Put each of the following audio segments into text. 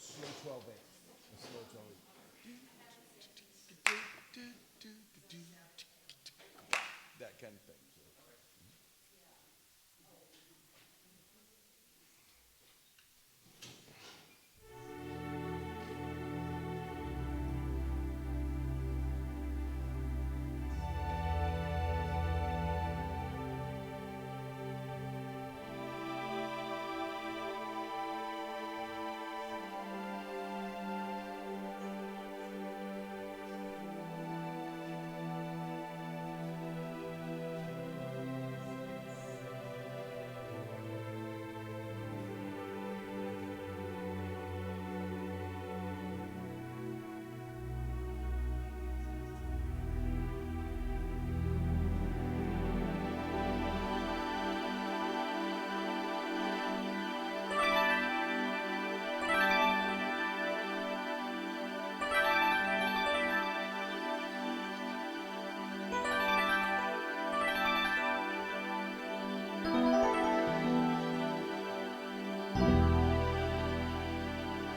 Slow 12/8. A slow 12/8. That kind of thing.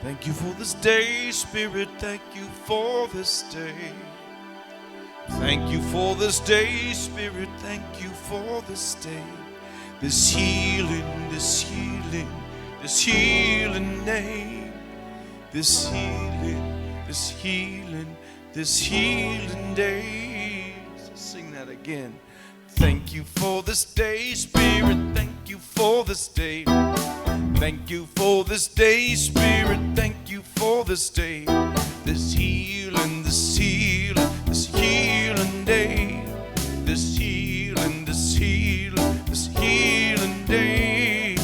Thank you for this day, Spirit. Thank you for this day. Thank you for this day, Spirit. Thank you for this day. This healing, this healing, this healing name. This healing, this healing, this healing day. Sing that again. Thank you for this day, Spirit. Thank you for this day. Thank you for this day, Spirit. Thank you for this day. This healing, this healing, this healing day. This healing, this healing, this healing day.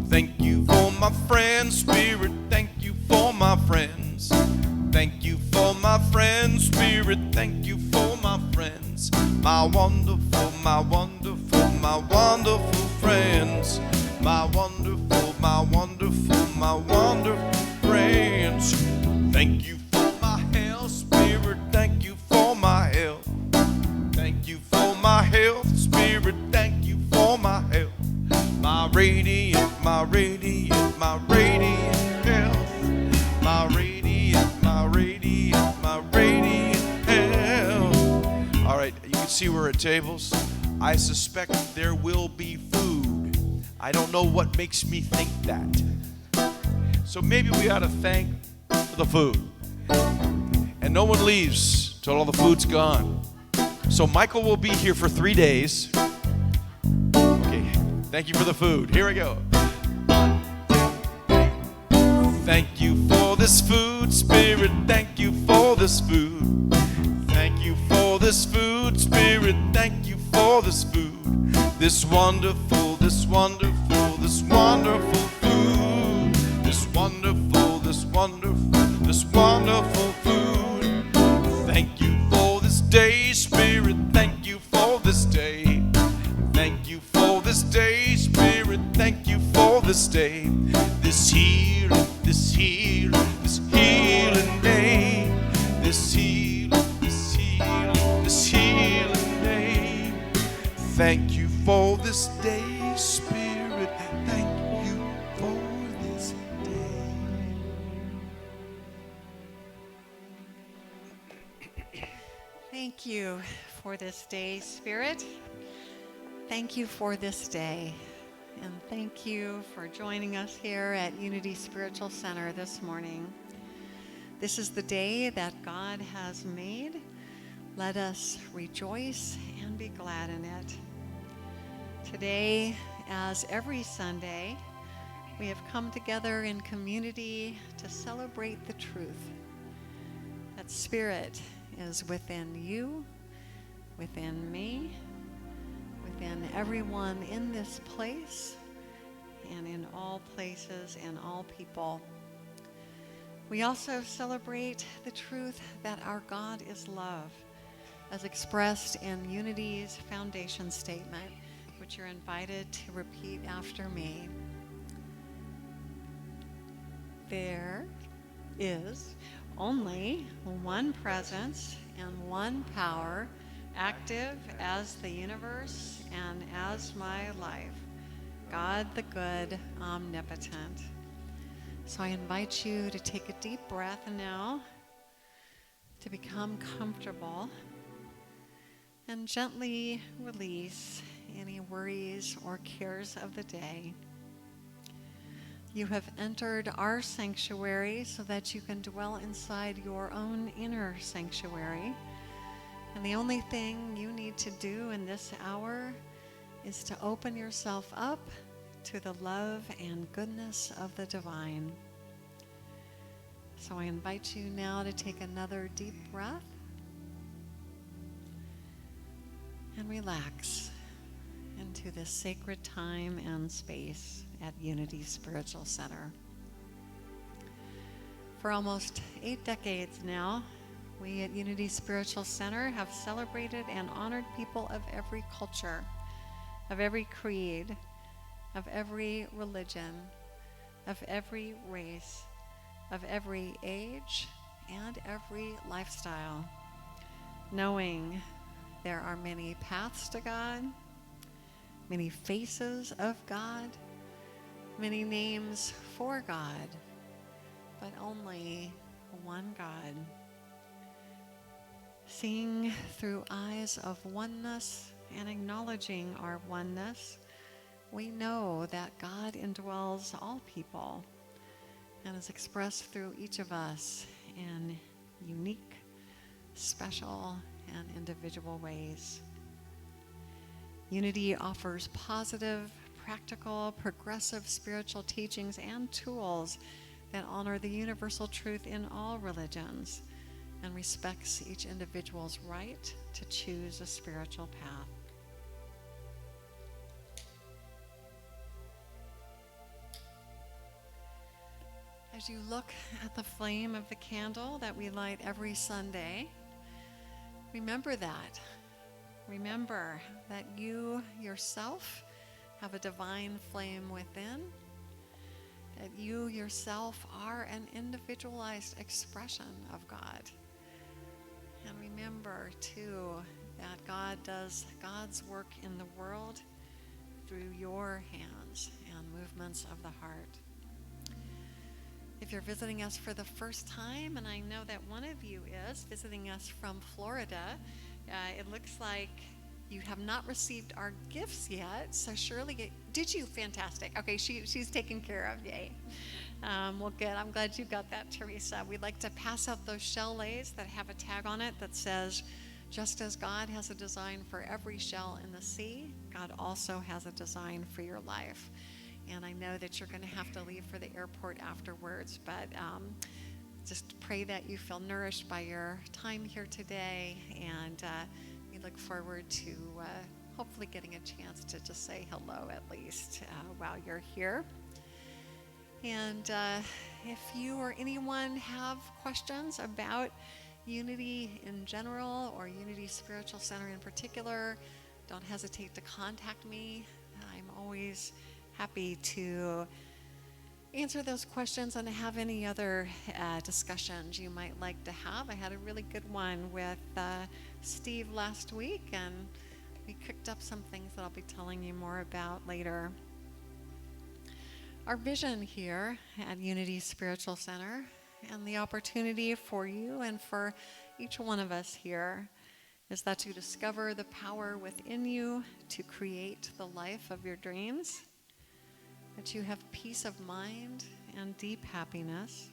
Thank you for my friends, Spirit. Thank you for my friends. Thank you for my friends, Spirit. Thank you for my friends. My wonderful, my wonderful, my wonderful friends. My wonderful, my wonderful, my wonderful friends. Thank you for my health, Spirit. Thank you for my health. Thank you for my health, Spirit. Thank you for my health. My radiant, my radiant, my radiant health. My radiant, my radiant, my radiant health. All right, you can see we're at tables. I suspect there will be food. I don't know what makes me think that. So maybe we ought to thank for the food. And no one leaves till all the food's gone. So Michael will be here for 3 days. Okay, thank you for the food. Here we go. Thank you for this food, Spirit. Thank you for this food. Thank you for this food, Spirit. Thank you for this food. This wonderful, this wonderful, this wonderful food. This wonderful, this wonderful, this wonderful food. Thank you for this day, Spirit. Thank you for this day. Thank you for this day, Spirit. Thank you for this day. This healing, this healing, this healing day. This healing, this healing, this healing day. Thank you for this day, Spirit. Thank you for this day. Thank you for this day, Spirit. Thank you for this day. And thank you for joining us here at Unity Spiritual Center this morning. This is the day that God has made. Let us rejoice and be glad in it. Today, as every Sunday, we have come together in community to celebrate the truth that Spirit is within you, within me, within everyone in this place, and in all places and all people. We also celebrate the truth that our God is love, as expressed in Unity's foundation statement, which you're invited to repeat after me. There is only one presence and one power, active as the universe and as my life, God the good, omnipotent. So I invite you to take a deep breath now, to become comfortable, and gently release any worries or cares of the day. You have entered our sanctuary so that you can dwell inside your own inner sanctuary. And the only thing you need to do in this hour is to open yourself up to the love and goodness of the divine. So I invite you now to take another deep breath and relax into this sacred time and space at Unity Spiritual Center. For almost 8 decades now, we at Unity Spiritual Center have celebrated and honored people of every culture, of every creed, of every religion, of every race, of every age, and every lifestyle, knowing there are many paths to God, many faces of God, many names for God, but only one God. Seeing through eyes of oneness and acknowledging our oneness, we know that God indwells all people and is expressed through each of us in unique, special, and individual ways. Unity offers positive, practical, progressive spiritual teachings and tools that honor the universal truth in all religions and respects each individual's right to choose a spiritual path. As you look at the flame of the candle that we light every Sunday, remember that. Remember that you yourself have a divine flame within, that you yourself are an individualized expression of God. And remember, too, that God does God's work in the world through your hands and movements of the heart. If you're visiting us for the first time, and I know that one of you is visiting us from Florida, it looks like you have not received our gifts yet, so Shirley, did you? Fantastic. Okay, she's taken care of, yay. Well, good. I'm glad you got that, Teresa. We'd like to pass out those shell lays that have a tag on it that says, just as God has a design for every shell in the sea, God also has a design for your life. And I know that you're going to have to leave for the airport afterwards, but just pray that you feel nourished by your time here today, and we look forward to hopefully getting a chance to just say hello at least while you're here. And if you or anyone have questions about Unity in general or Unity Spiritual Center in particular, don't hesitate to contact me. I'm always happy to answer those questions and to have any other discussions you might like to have. I had a really good one with Steve last week, and we cooked up some things that I'll be telling you more about later. Our vision here at Unity Spiritual Center, and the opportunity for you and for each one of us here, is that you discover the power within you to create the life of your dreams, that you have peace of mind and deep happiness,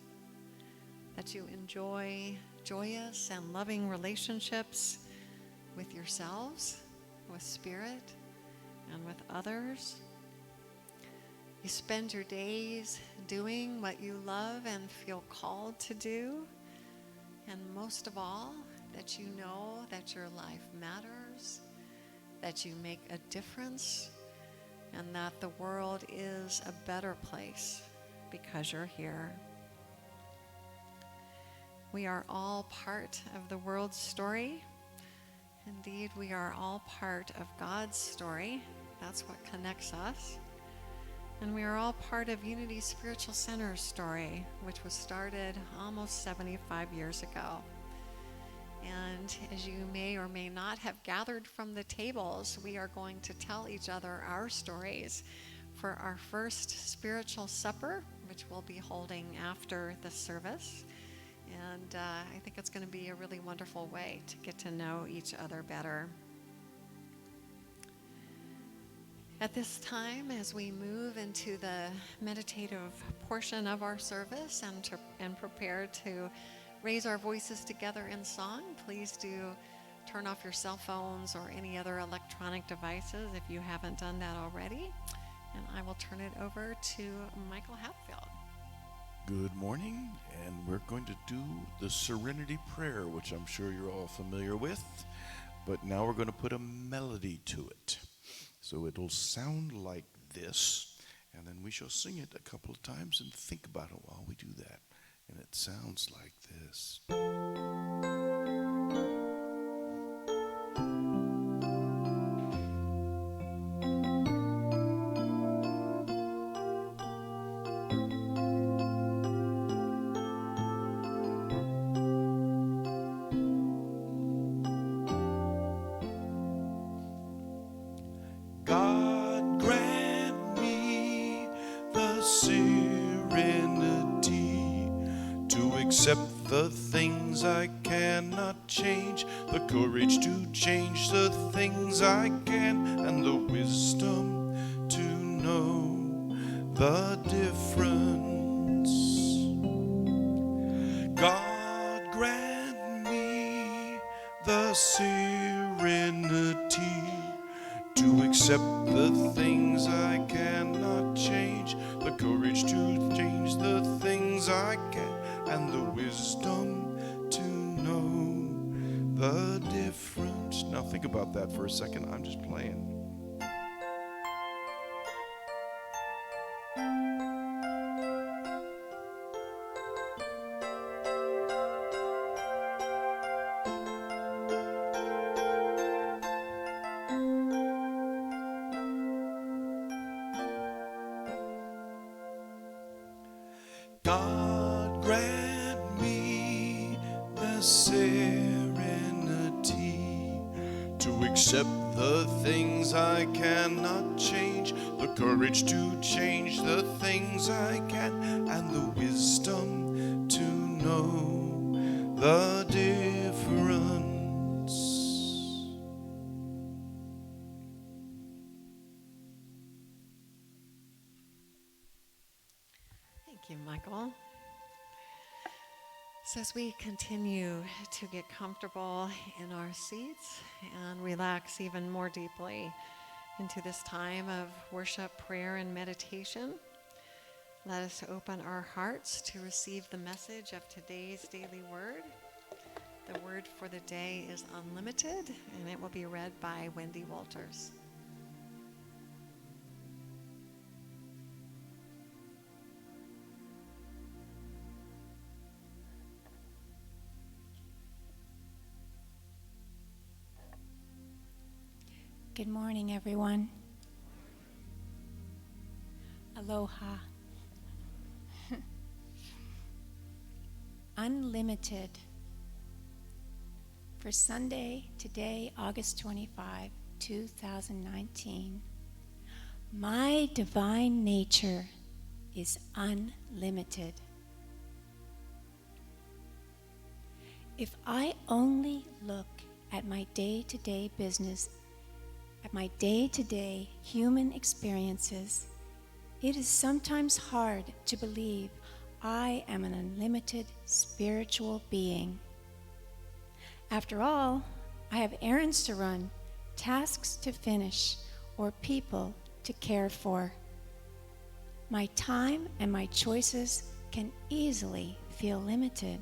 that you enjoy joyous and loving relationships with yourselves, with spirit, and with others. You spend your days doing what you love and feel called to do, and most of all, that you know that your life matters, that you make a difference, and that the world is a better place because you're here. We are all part of the world's story. Indeed, we are all part of God's story. That's what connects us. And we are all part of Unity Spiritual Center's story, which was started almost 75 years ago. And as you may or may not have gathered from the tables, we are going to tell each other our stories for our first spiritual supper, which we'll be holding after the service. And I think it's going to be a really wonderful way to get to know each other better. At this time, as we move into the meditative portion of our service and prepare to raise our voices together in song, please do turn off your cell phones or any other electronic devices if you haven't done that already. And I will turn it over to Michael Hatfield. Good morning, and we're going to do the Serenity Prayer, which I'm sure you're all familiar with, but now we're going to put a melody to it. So it'll sound like this, and then we shall sing it a couple of times and think about it while we do that. And it sounds like this. God grant me the serenity to accept the things I cannot change, the courage to change the things I can, and the wisdom to know the difference. God grant me the serenity to accept the things I cannot change, the courage to change the things I can, and the wisdom to know the difference. Now think about that for a second. I'm just playing. God grant me the serenity to accept the things I cannot change, the courage to change the things I can, and the wisdom to know the difference. Thank you, Michael. So as we continue to get comfortable in our seats and relax even more deeply into this time of worship, prayer, and meditation, let us open our hearts to receive the message of today's daily word. The word for the day is unlimited, and it will be read by Wendy Walters. Good morning, everyone. Aloha. Unlimited. For Sunday, today, August 25, 2019, my divine nature is unlimited. If I only look at my day-to-day business, at my day-to-day human experiences, it is sometimes hard to believe I am an unlimited spiritual being. After all, I have errands to run, tasks to finish, or people to care for. My time and my choices can easily feel limited.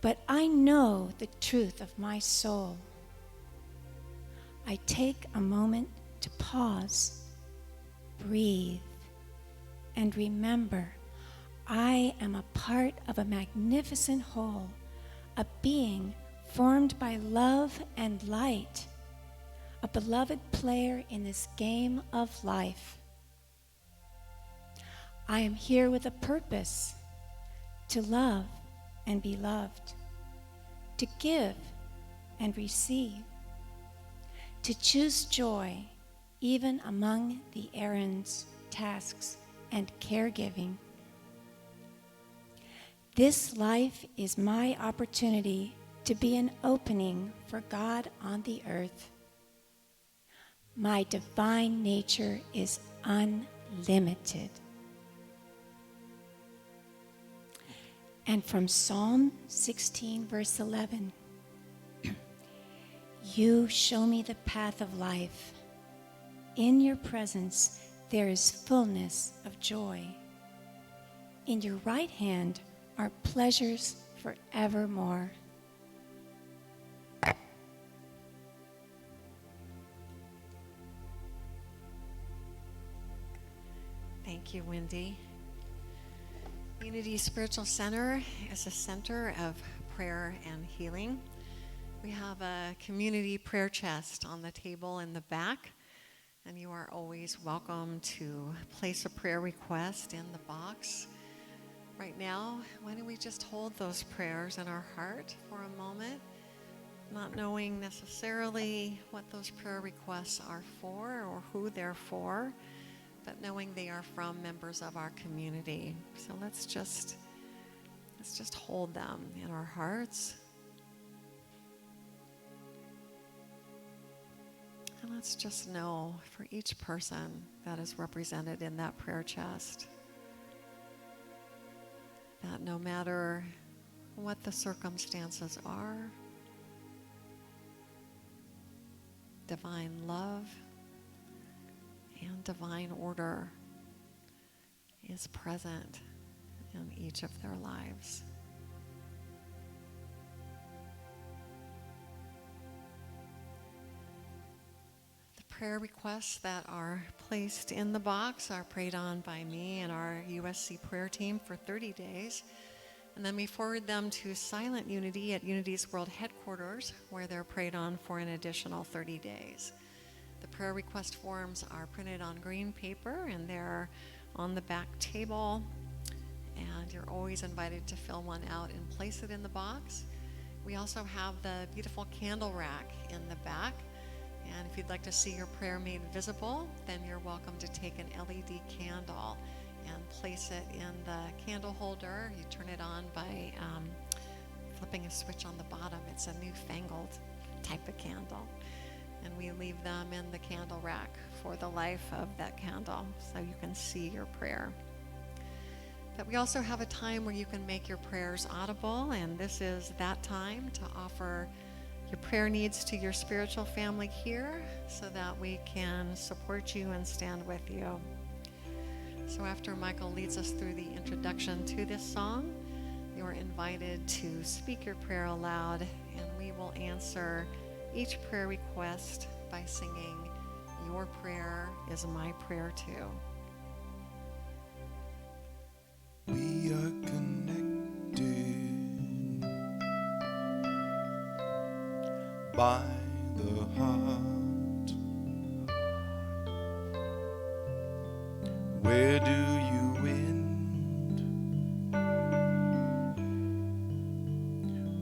But I know the truth of my soul. I take a moment to pause, breathe, and remember I am a part of a magnificent whole, a being formed by love and light, a beloved player in this game of life. I am here with a purpose, to love and be loved, to give and receive, to choose joy even among the errands, tasks, and caregiving. This life is my opportunity to be an opening for God on the earth. My divine nature is unlimited. And from Psalm 16, verse 11, you show me the path of life. In your presence there is fullness of joy. In your right hand are pleasures forevermore. Thank you, Wendy. Unity Spiritual Center is a center of prayer and healing. We have a community prayer chest on the table in the back, and you are always welcome to place a prayer request in the box. Right now, why don't we just hold those prayers in our heart for a moment, not knowing necessarily what those prayer requests are for or who they're for, but knowing they are from members of our community. So let's just hold them in our hearts. And let's just know for each person that is represented in that prayer chest that no matter what the circumstances are, divine love and divine order is present in each of their lives. The prayer requests that are placed in the box are prayed on by me and our USC prayer team for 30 days. And then we forward them to Silent Unity at Unity's World Headquarters, where they're prayed on for an additional 30 days. The prayer request forms are printed on green paper, and they're on the back table. And you're always invited to fill one out and place it in the box. We also have the beautiful candle rack in the back. And if you'd like to see your prayer made visible, then you're welcome to take an LED candle and place it in the candle holder. You turn it on by flipping a switch on the bottom. It's a newfangled type of candle. And we leave them in the candle rack for the life of that candle so you can see your prayer. But we also have a time where you can make your prayers audible, and this is that time to offer your prayer needs to your spiritual family here so that we can support you and stand with you. So after Michael leads us through the introduction to this song, you're invited to speak your prayer aloud, and we will answer each prayer request by singing, "Your prayer is my prayer too." We are connected by the heart. Where do you end?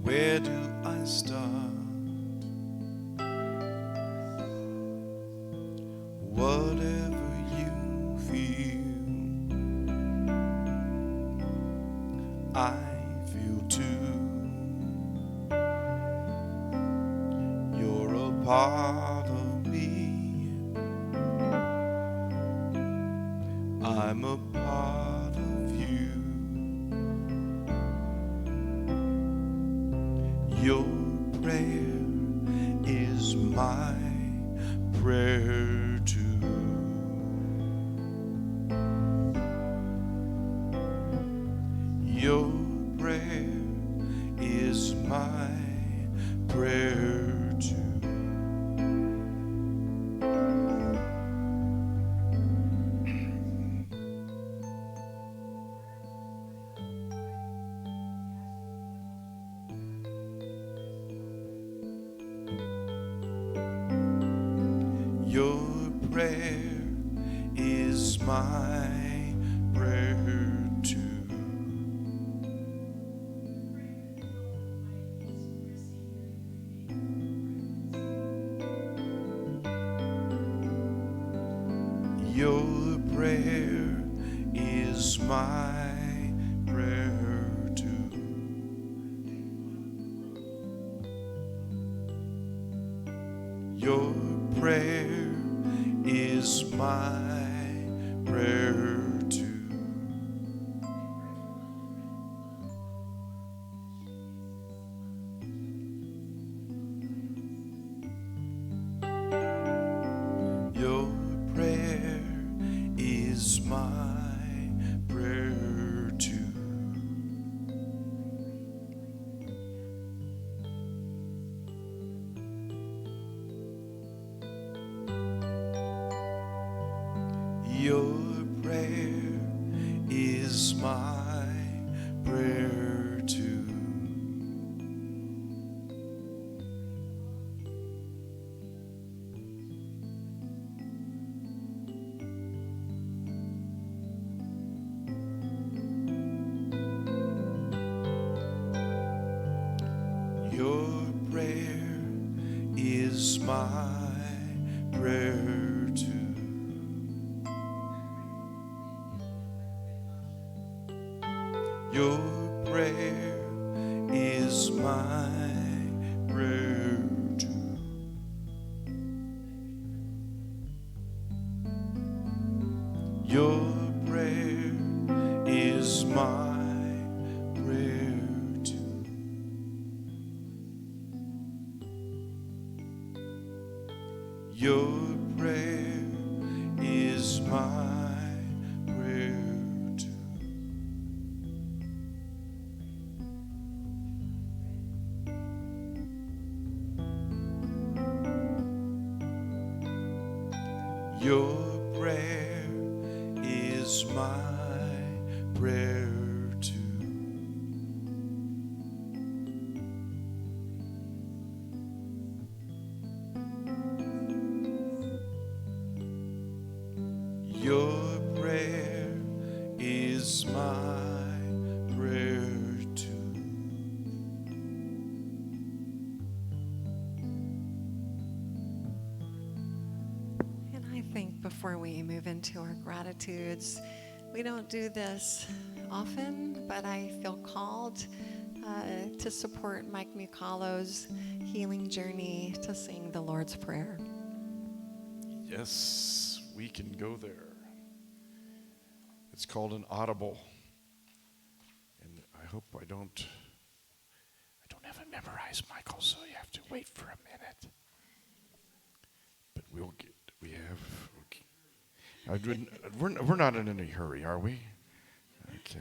Where do I start? Whatever you feel, I feel too. You're a part of me, I'm a part of you. Your prayer is my prayer too. Your prayer is my prayer too. Your prayer is my prayer too. Your prayer is my prayer too. Your prayer is my prayer too. Your prayer is my prayer too. Your prayer is my prayer too. Your prayer is my prayer too. Your prayer is my prayer too. Your prayer is my prayer too. Your prayer is my prayer too. Your prayer is my prayer too. Your prayer is my prayer too. And I think before we move into our gratitudes, we don't do this often, but I feel called to support Mike Mukalo's healing journey to sing the Lord's Prayer. Yes, we can go there. It's called an audible. And I hope I don't have it memorized, Michael, so you have to wait for a minute. But we're not in any hurry, are we? Okay.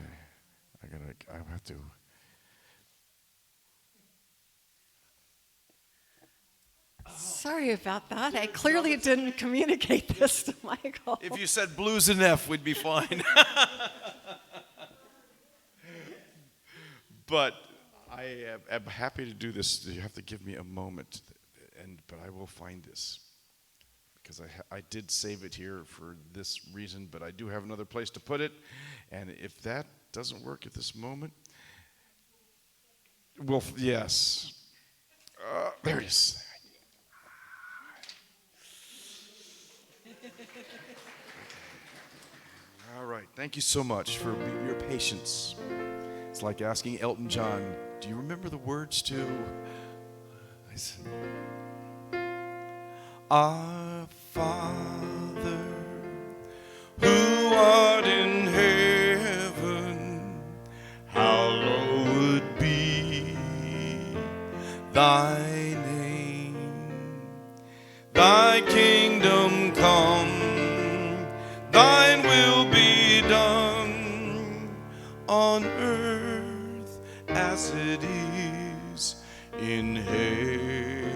I have to. Sorry about that. I clearly didn't communicate this to Michael. If you said blues and F, we'd be fine. But I am happy to do this. You have to give me a moment, but I will find this. Because I did save it here for this reason, but I do have another place to put it. And if that doesn't work at this moment, well, yes. There it is. All right. Thank you so much for your patience. It's like asking Elton John, do you remember the words to... I said, Our Father, who art in heaven, hallowed be thy name. Thy kingdom come, thine will be done on earth as it is in heaven.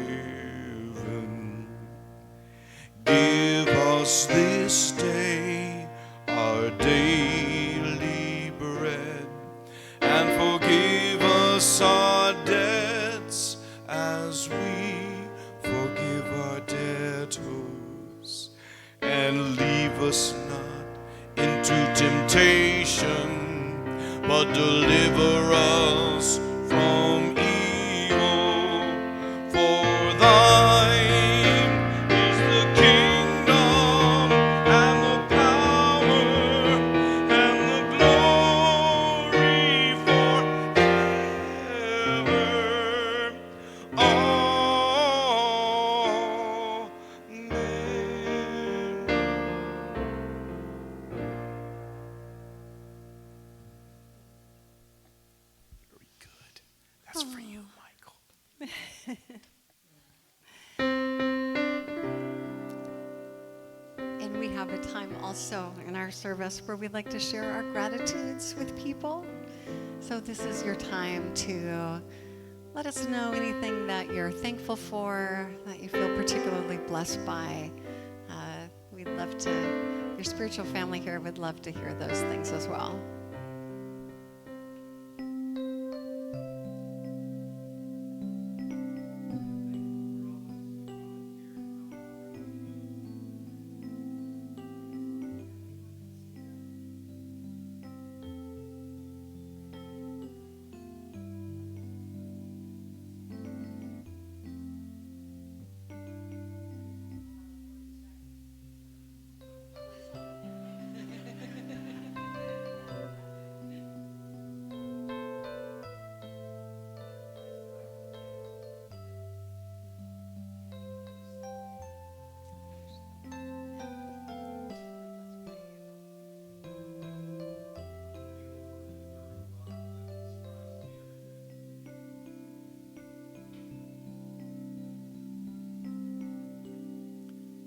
Give us this day our daily bread, and forgive us our debts as we forgive our debtors. And leave us not into temptation, but deliver us from evil. For thine is the kingdom and the then we have a time also in our service where we'd like to share our gratitudes with people. So this is your time to let us know anything that you're thankful for, that you feel particularly blessed by. We'd love to, your spiritual family here would love to hear those things as well.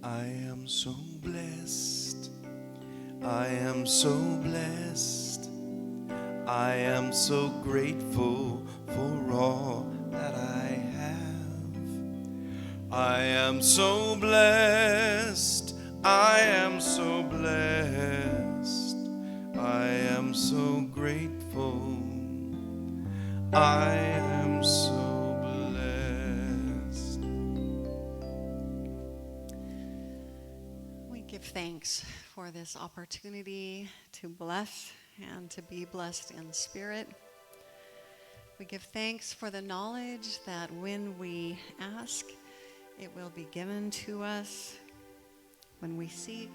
I am so blessed. I am so blessed. I am so grateful for all that I have. I am so blessed. I am so blessed. I am so grateful. I am so Give thanks for this opportunity to bless and to be blessed in spirit. We give thanks for the knowledge that when we ask, it will be given to us. When we seek,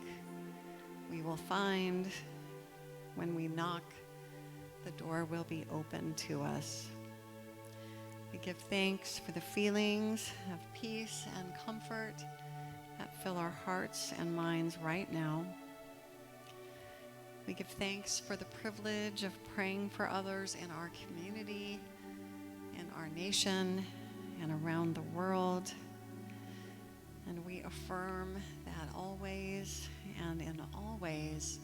we will find. When we knock, the door will be open to us. We give thanks for the feelings of peace and comfort that fill our hearts and minds right now. We give thanks for the privilege of praying for others in our community, in our nation, and around the world. And we affirm that always and in all ways,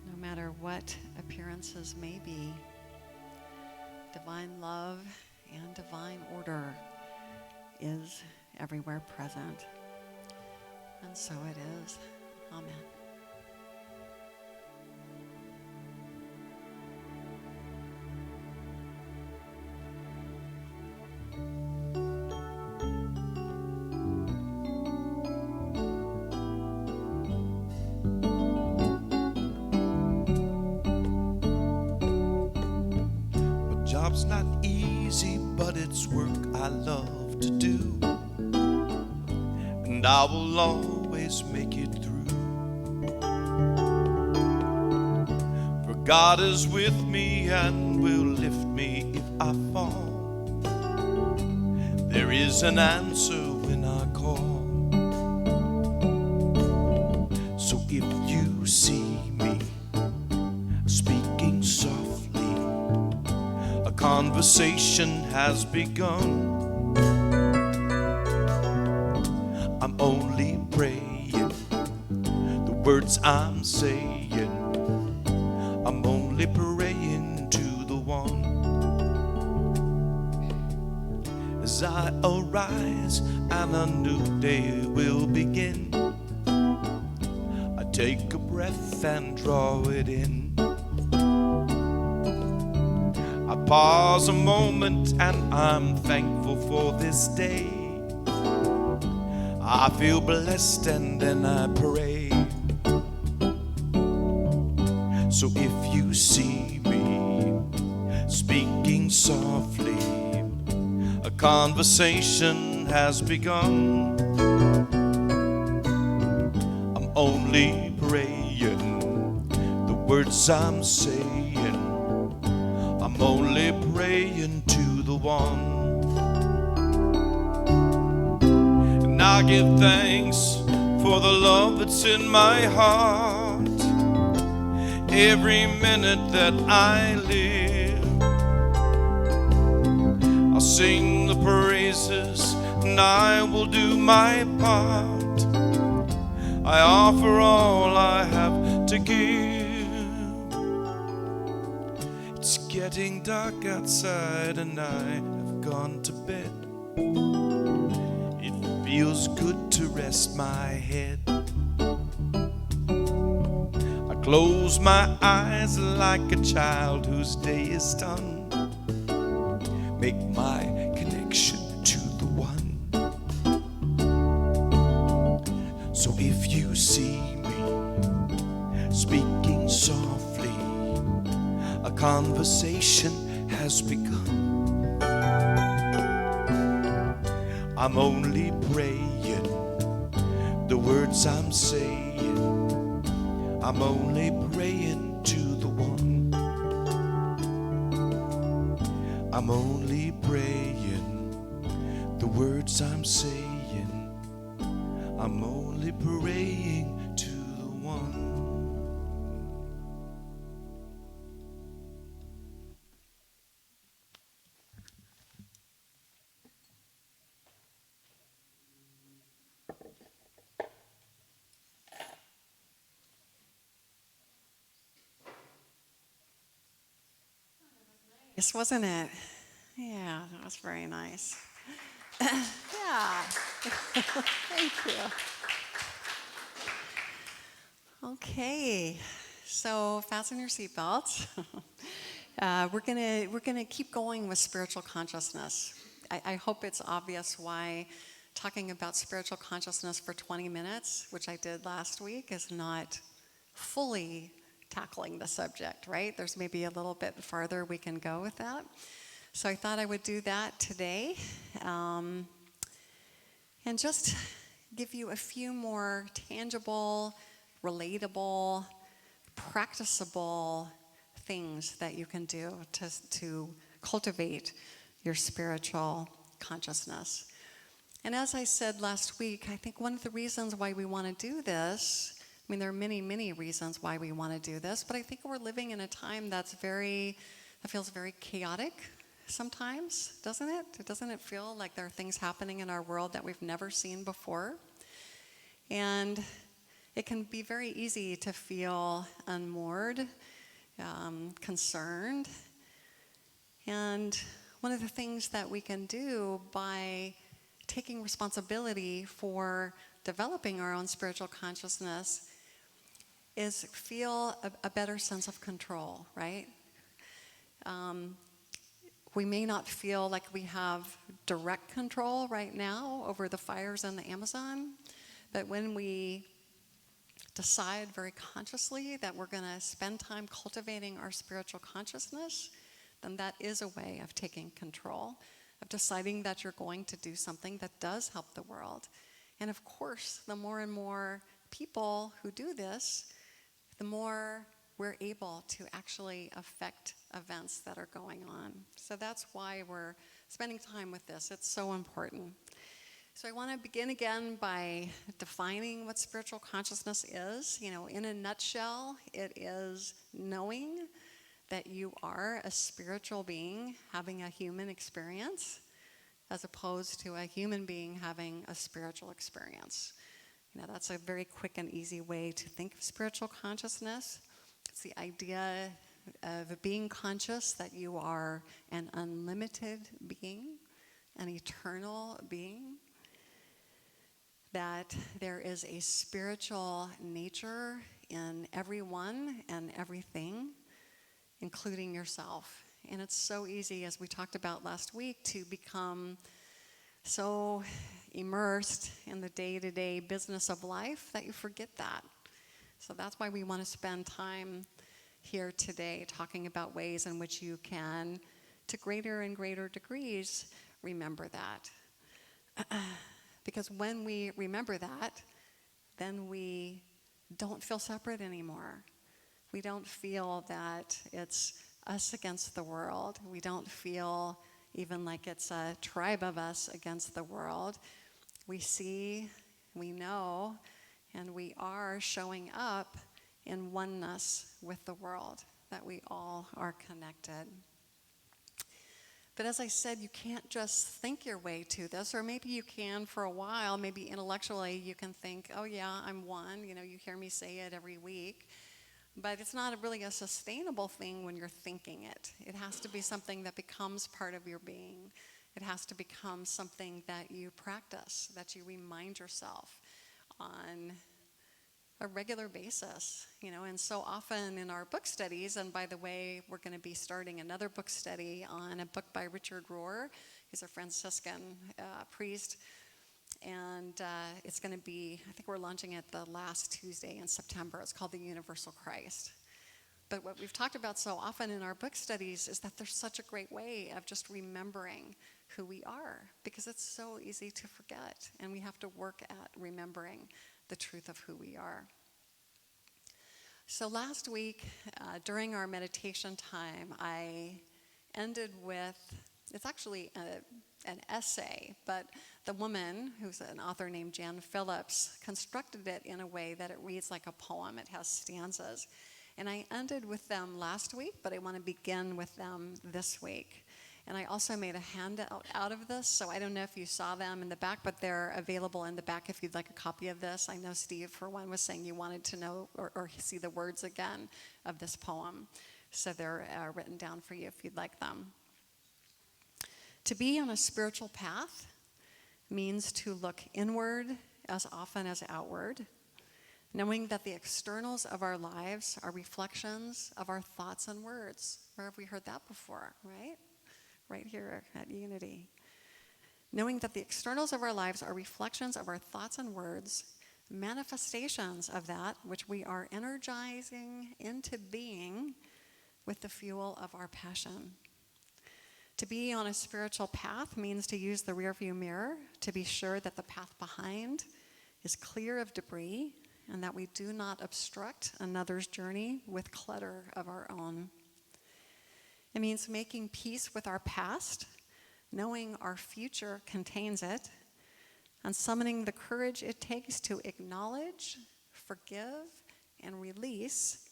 no matter what appearances may be, divine love and divine order is everywhere present. And so it is. Amen. My job's not easy, but it's work I love to do. And I will always make it through. For God is with me and will lift me if I fall. There is an answer when I call. So if you see me speaking softly, a conversation has begun. I'm only praying the words I'm saying. I'm only praying to the one. As I arise and a new day will begin, I take a breath and draw it in. I pause a moment and I'm thankful for this day. I feel blessed and then I pray. So if you see me speaking softly, a conversation has begun. I'm only praying the words I'm saying. I'm only praying to the one. I give thanks for the love that's in my heart. Every minute that I live, I'll sing the praises and I will do my part. I offer all I have to give. It's getting dark outside and I have gone to bed. It feels good to rest my head. I close my eyes like a child whose day is done. Make my connection to the one. So if you see me speaking softly, a conversation has begun. I'm only praying the words I'm saying. I'm only praying to the one. I'm only praying the words I'm saying. I'm only praying to the one. Yes, wasn't it? Yeah, that was very nice. Yeah. Thank you. Okay, so fasten your seatbelts. We're gonna keep going with spiritual consciousness. I hope it's obvious why talking about spiritual consciousness for 20 minutes, which I did last week, is not fully tackling the subject, right? There's maybe a little bit farther we can go with that. So I thought I would do that today, and just give you a few more tangible, relatable, practicable things that you can do to cultivate your spiritual consciousness. And as I said last week, I think one of the reasons why we want to do this, I mean, there are many, many reasons why we want to do this, but I think we're living in a time that feels very chaotic sometimes, doesn't it? Doesn't it feel like there are things happening in our world that we've never seen before? And it can be very easy to feel unmoored, concerned. And one of the things that we can do by taking responsibility for developing our own spiritual consciousness is feel a better sense of control, right? We may not feel like we have direct control right now over the fires in the Amazon, but when we decide very consciously that we're going to spend time cultivating our spiritual consciousness, then that is a way of taking control, of deciding that you're going to do something that does help the world. And of course, the more and more people who do this, the more we're able to actually affect events that are going on. So that's why we're spending time with this. It's so important. So I want to begin again by defining what spiritual consciousness is. You know, in a nutshell, it is knowing that you are a spiritual being having a human experience, as opposed to a human being having a spiritual experience. You know, that's a very quick and easy way to think of spiritual consciousness. It's the idea of being conscious that you are an unlimited being, an eternal being, that there is a spiritual nature in everyone and everything, including yourself. And it's so easy, as we talked about last week, to become so immersed in the day-to-day business of life that you forget that. So that's why we want to spend time here today talking about ways in which you can, to greater and greater degrees, remember that. Because when we remember that, then we don't feel separate anymore. We don't feel that it's us against the world. We don't feel even like it's a tribe of us against the world. We see, we know, and we are showing up in oneness with the world, that we all are connected. But as I said, you can't just think your way to this, or maybe you can for a while. Maybe intellectually you can think, oh yeah, I'm one. You hear me say it every week. But it's not really a sustainable thing when you're thinking it. It has to be something that becomes part of your being. It has to become something that you practice, that you remind yourself on a regular basis, and so often in our book studies, and by the way, we're going to be starting another book study on a book by Richard Rohr. He's a Franciscan priest, and it's going to be, I think we're launching it the last Tuesday in September. It's called The Universal Christ. But what we've talked about so often in our book studies is that there's such a great way of just remembering who we are, because it's so easy to forget, and we have to work at remembering the truth of who we are. So last week, during our meditation time, I ended with, it's actually an essay, but the woman, who's an author named Jan Phillips, constructed it in a way that it reads like a poem. It has stanzas. And I ended with them last week, but I want to begin with them this week. And I also made a handout out of this, so I don't know if you saw them in the back, but they're available in the back if you'd like a copy of this. I know Steve, for one, was saying you wanted to know or see the words again of this poem. So they're written down for you if you'd like them. To be on a spiritual path means to look inward as often as outward, knowing that the externals of our lives are reflections of our thoughts and words. Where have we heard that before, right? Right here at Unity. Knowing that the externals of our lives are reflections of our thoughts and words, manifestations of that which we are energizing into being with the fuel of our passion. To be on a spiritual path means to use the rearview mirror to be sure that the path behind is clear of debris and that we do not obstruct another's journey with clutter of our own. It means making peace with our past, knowing our future contains it, and summoning the courage it takes to acknowledge, forgive, and release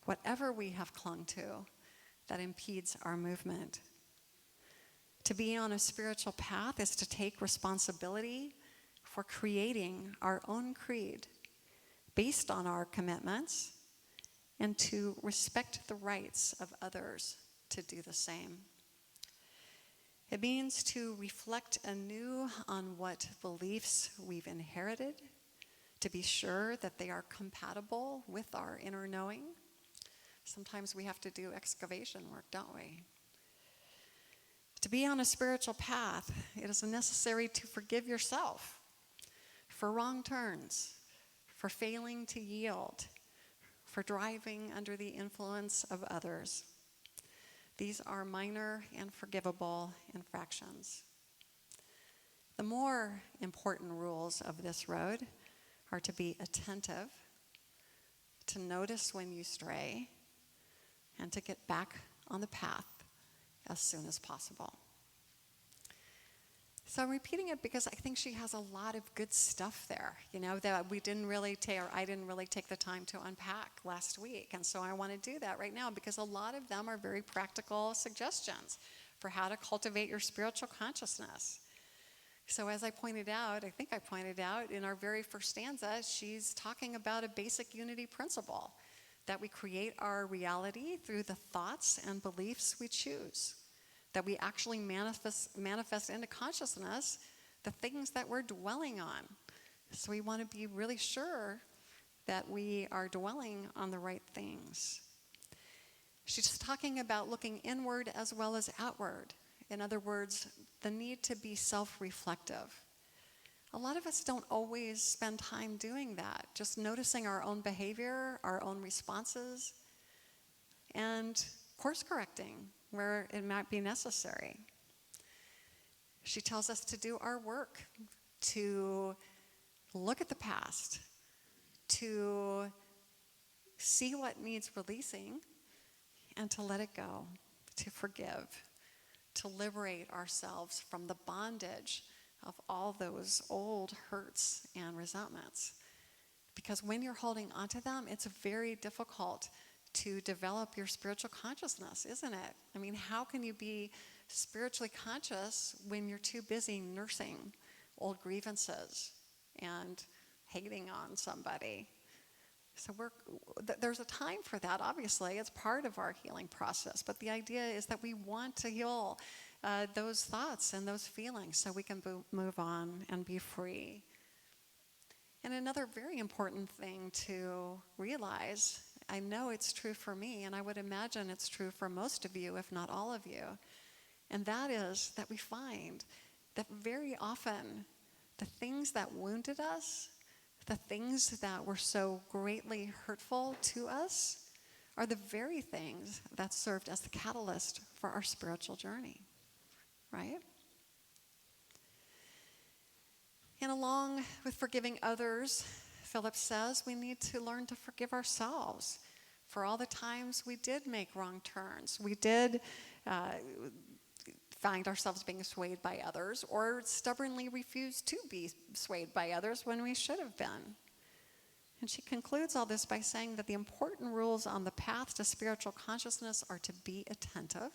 whatever we have clung to that impedes our movement. To be on a spiritual path is to take responsibility for creating our own creed based on our commitments and to respect the rights of others to do the same. It means to reflect anew on what beliefs we've inherited, to be sure that they are compatible with our inner knowing. Sometimes we have to do excavation work, don't we? To be on a spiritual path, it is necessary to forgive yourself for wrong turns, for failing to yield, for driving under the influence of others. These are minor and forgivable infractions. The more important rules of this road are to be attentive, to notice when you stray, and to get back on the path as soon as possible. So I'm repeating it because I think she has a lot of good stuff there, that we didn't really take, or I didn't really take the time to unpack last week. And so I want to do that right now because a lot of them are very practical suggestions for how to cultivate your spiritual consciousness. So as I think I pointed out in our very first stanza, she's talking about a basic unity principle, that we create our reality through the thoughts and beliefs we choose, that we actually manifest into consciousness the things that we're dwelling on. So we want to be really sure that we are dwelling on the right things. She's talking about looking inward as well as outward. In other words, the need to be self-reflective. A lot of us don't always spend time doing that, just noticing our own behavior, our own responses, and course correcting where it might be necessary. She tells us to do our work, to look at the past, to see what needs releasing, and to let it go, to forgive, to liberate ourselves from the bondage of all those old hurts and resentments. Because when you're holding onto them, it's very difficult to develop your spiritual consciousness, isn't it? I mean, how can you be spiritually conscious when you're too busy nursing old grievances and hating on somebody. So there's a time for that, obviously. It's part of our healing process. But the idea is that we want to heal those thoughts and those feelings so we can move on and be free. And another very important thing to realize, I know it's true for me, and I would imagine it's true for most of you, if not all of you, and that is that we find that very often the things that wounded us, the things that were so greatly hurtful to us, are the very things that served as the catalyst for our spiritual journey, right? And along with forgiving others, Philip says we need to learn to forgive ourselves for all the times we did make wrong turns. We did find ourselves being swayed by others, or stubbornly refuse to be swayed by others when we should have been. And she concludes all this by saying that the important rules on the path to spiritual consciousness are to be attentive,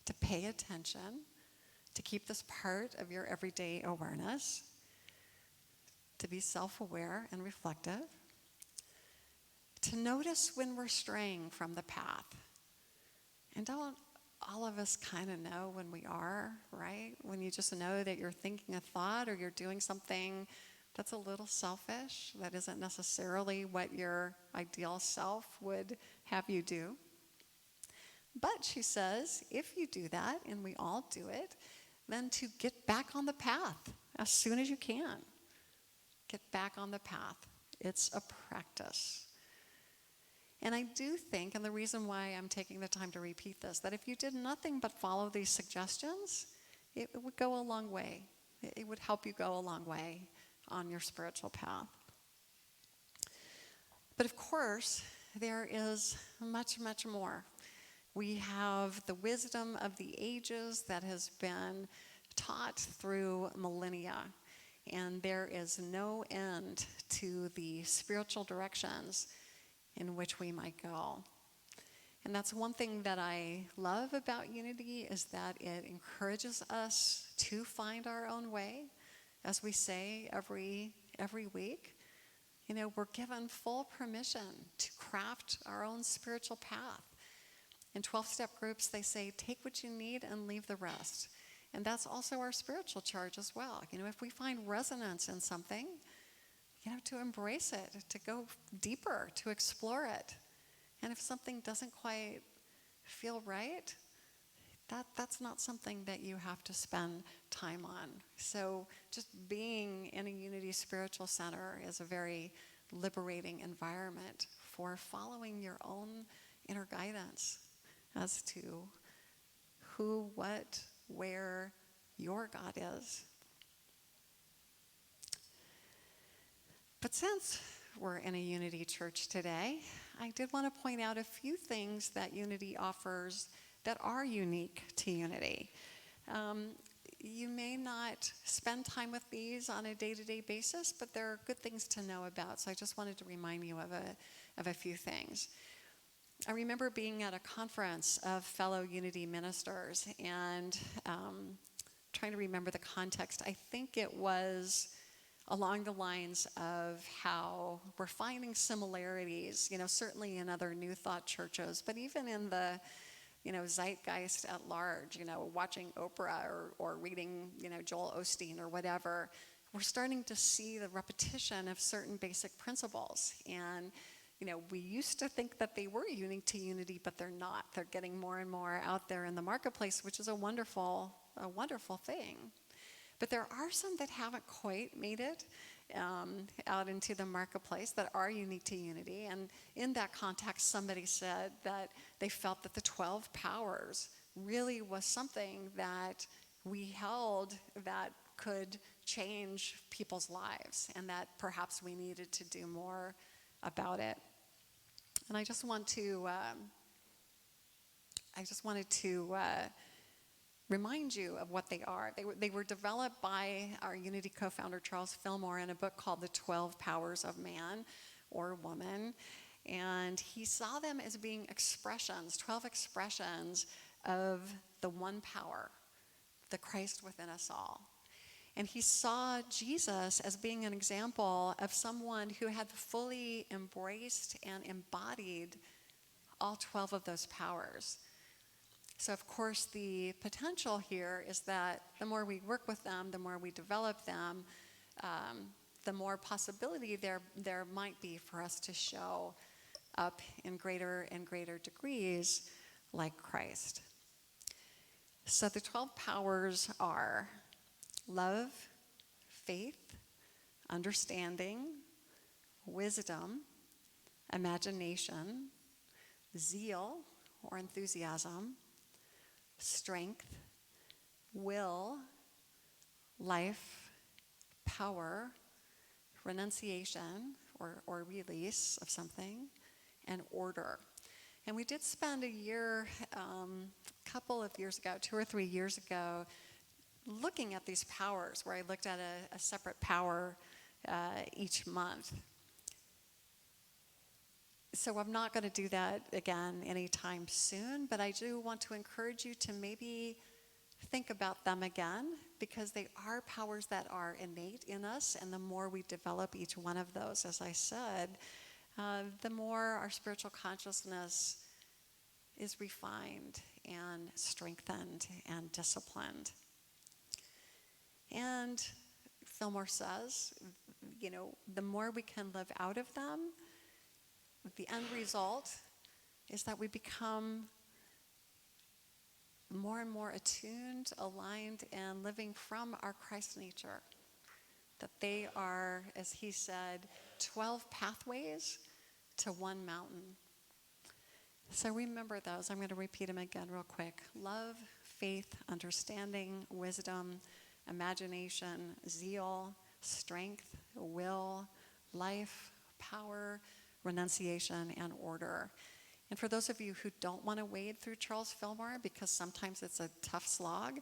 to pay attention, to keep this part of your everyday awareness, to be self-aware and reflective, to notice when we're straying from the path. And don't all of us kind of know when we are, right? When you just know that you're thinking a thought or you're doing something that's a little selfish, that isn't necessarily what your ideal self would have you do. But she says, if you do that, and we all do it, then to get back on the path as soon as you can. Get back on the path. It's a practice. And I do think, and the reason why I'm taking the time to repeat this, that if you did nothing but follow these suggestions, it would go a long way. It would help you go a long way on your spiritual path. But of course, there is much, much more. We have the wisdom of the ages that has been taught through millennia, and there is no end to the spiritual directions in which we might go. And that's one thing that I love about Unity, is that it encourages us to find our own way. As we say every week, you know, we're given full permission to craft our own spiritual path. In 12-step groups, they say, take what you need and leave the rest. And that's also our spiritual charge as well. You know, if we find resonance in something, you know, to embrace it, to go deeper, to explore it. And if something doesn't quite feel right, that's not something that you have to spend time on. So just being in a Unity Spiritual Center is a very liberating environment for following your own inner guidance as to who, what, where your God is. But since we're in a Unity church today, I did want to point out a few things that Unity offers that are unique to Unity. You may not spend time with these on a day-to-day basis, but they're good things to know about. So I just wanted to remind you of a few things. I remember being at a conference of fellow Unity ministers and trying to remember the context. I think it was along the lines of how we're finding similarities, you know, certainly in other New Thought churches, but even in the, you know, zeitgeist at large, you know, watching Oprah or reading, you know, Joel Osteen or whatever, we're starting to see the repetition of certain basic principles. And, you know, we used to think that they were unique to Unity, but they're not. They're getting more and more out there in the marketplace, which is a wonderful thing. But there are some that haven't quite made it out into the marketplace that are unique to Unity. And in that context, somebody said that they felt that the 12 powers really was something that we held that could change people's lives, and that perhaps we needed to do more about it. And I just wanted to remind you of what they are. They were developed by our Unity co-founder Charles Fillmore in a book called The 12 Powers of Man or Woman. And he saw them as being expressions, 12 expressions of the one power, the Christ within us all. And he saw Jesus as being an example of someone who had fully embraced and embodied all 12 of those powers. So, of course, the potential here is that the more we work with them, the more we develop them, the more possibility there might be for us to show up in greater and greater degrees like Christ. So the 12 powers are love, faith, understanding, wisdom, imagination, zeal or enthusiasm, strength, will, life, power, renunciation or release of something, and order. And we did spend a year, couple of years ago, 2 or 3 years ago, looking at these powers, where I looked at a separate power each month. So I'm not going to do that again anytime soon, but I do want to encourage you to maybe think about them again, because they are powers that are innate in us, and the more we develop each one of those, as I said, the more our spiritual consciousness is refined and strengthened and disciplined. And Fillmore says, the more we can live out of them, the end result is that we become more and more attuned, aligned, and living from our Christ nature. That they are, as he said, 12 pathways to one mountain. So remember those. I'm going to repeat them again real quick. Love, faith, understanding, wisdom, imagination, zeal, strength, will, life, power, renunciation, and order. And for those of you who don't want to wade through Charles Fillmore, because sometimes it's a tough slog,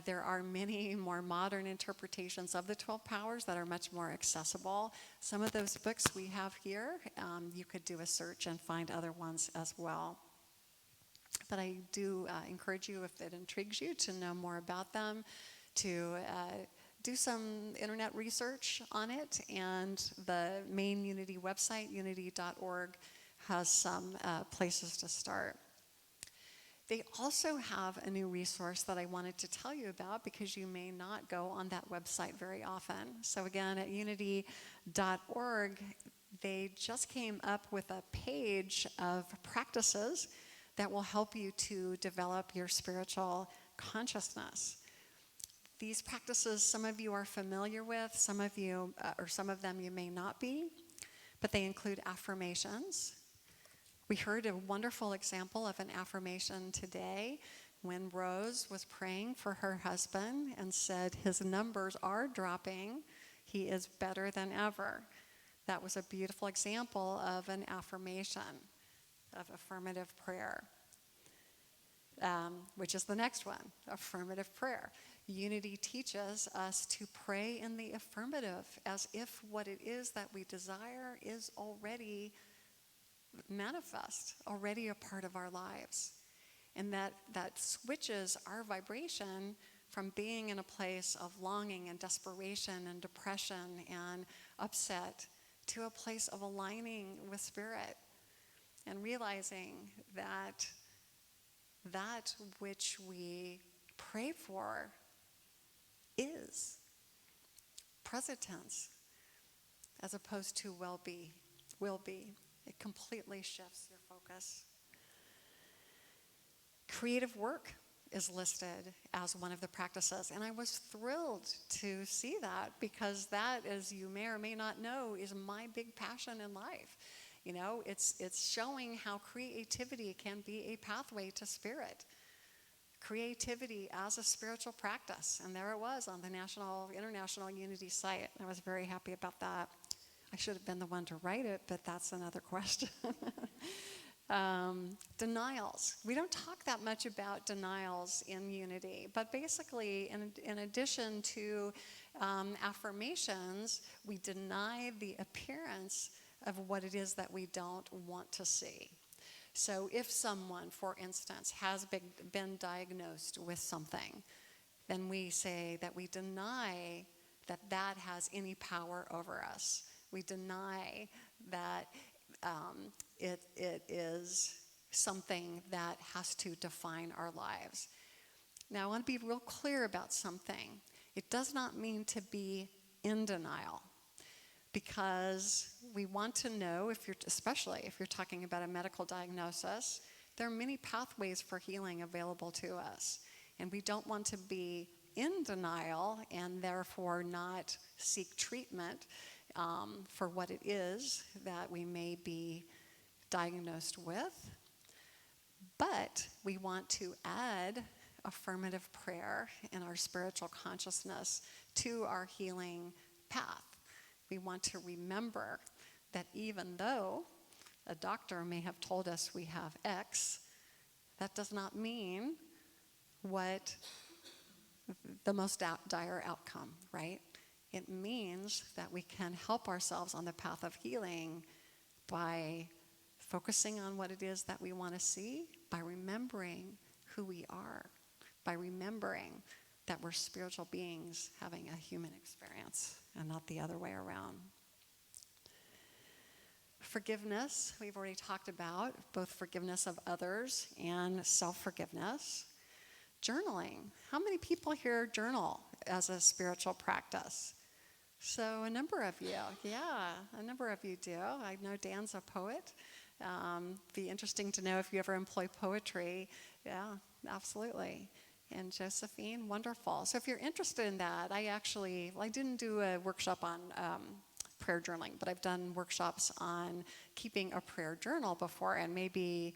there are many more modern interpretations of the 12 powers that are much more accessible. Some of those books we have here, you could do a search and find other ones as well. But I do encourage you, if it intrigues you, to know more about them, to do some internet research on it, and the main Unity website, unity.org, has some places to start. They also have a new resource that I wanted to tell you about, because you may not go on that website very often. So again, at unity.org, they just came up with a page of practices that will help you to develop your spiritual consciousness. These practices, some of you are familiar with, some of you, or some of them you may not be, but they include affirmations. We heard a wonderful example of an affirmation today when Rose was praying for her husband and said, his numbers are dropping, he is better than ever. That was a beautiful example of an affirmation, of affirmative prayer, which is the next one, affirmative prayer. Unity teaches us to pray in the affirmative, as if what it is that we desire is already manifest, already a part of our lives. And that switches our vibration from being in a place of longing and desperation and depression and upset to a place of aligning with Spirit and realizing that that which we pray for is present tense, as opposed to will be. It completely shifts your focus. Creative work is listed as one of the practices, and I was thrilled to see that, because that, as you may or may not know, is my big passion in life. It's showing how creativity can be a pathway to Spirit. Creativity as a spiritual practice, and there it was on the International Unity site. I was very happy about that. I should have been the one to write it, but that's another question. Denials. We don't talk that much about denials in Unity, but basically, in addition to affirmations, we deny the appearance of what it is that we don't want to see. So if someone, for instance, has been diagnosed with something, then we say that we deny that that has any power over us. We deny that it is something that has to define our lives. Now, I want to be real clear about something. It does not mean to be in denial, because we want to know, especially if you're talking about a medical diagnosis, there are many pathways for healing available to us. And we don't want to be in denial and therefore not seek treatment for what it is that we may be diagnosed with. But we want to add affirmative prayer in our spiritual consciousness to our healing path. We want to remember that even though a doctor may have told us we have X, that does not mean what the most dire outcome, right? It means that we can help ourselves on the path of healing by focusing on what it is that we want to see, by remembering who we are, by remembering that we're spiritual beings having a human experience and not the other way around. Forgiveness, we've already talked about, both forgiveness of others and self-forgiveness. Journaling, how many people here journal as a spiritual practice? So a number of you, yeah, a number of you do. I know Dan's a poet. Be interesting to know if you ever employ poetry. Yeah, absolutely. And Josephine, wonderful. So if you're interested in that, I didn't do a workshop on prayer journaling, but I've done workshops on keeping a prayer journal before, and maybe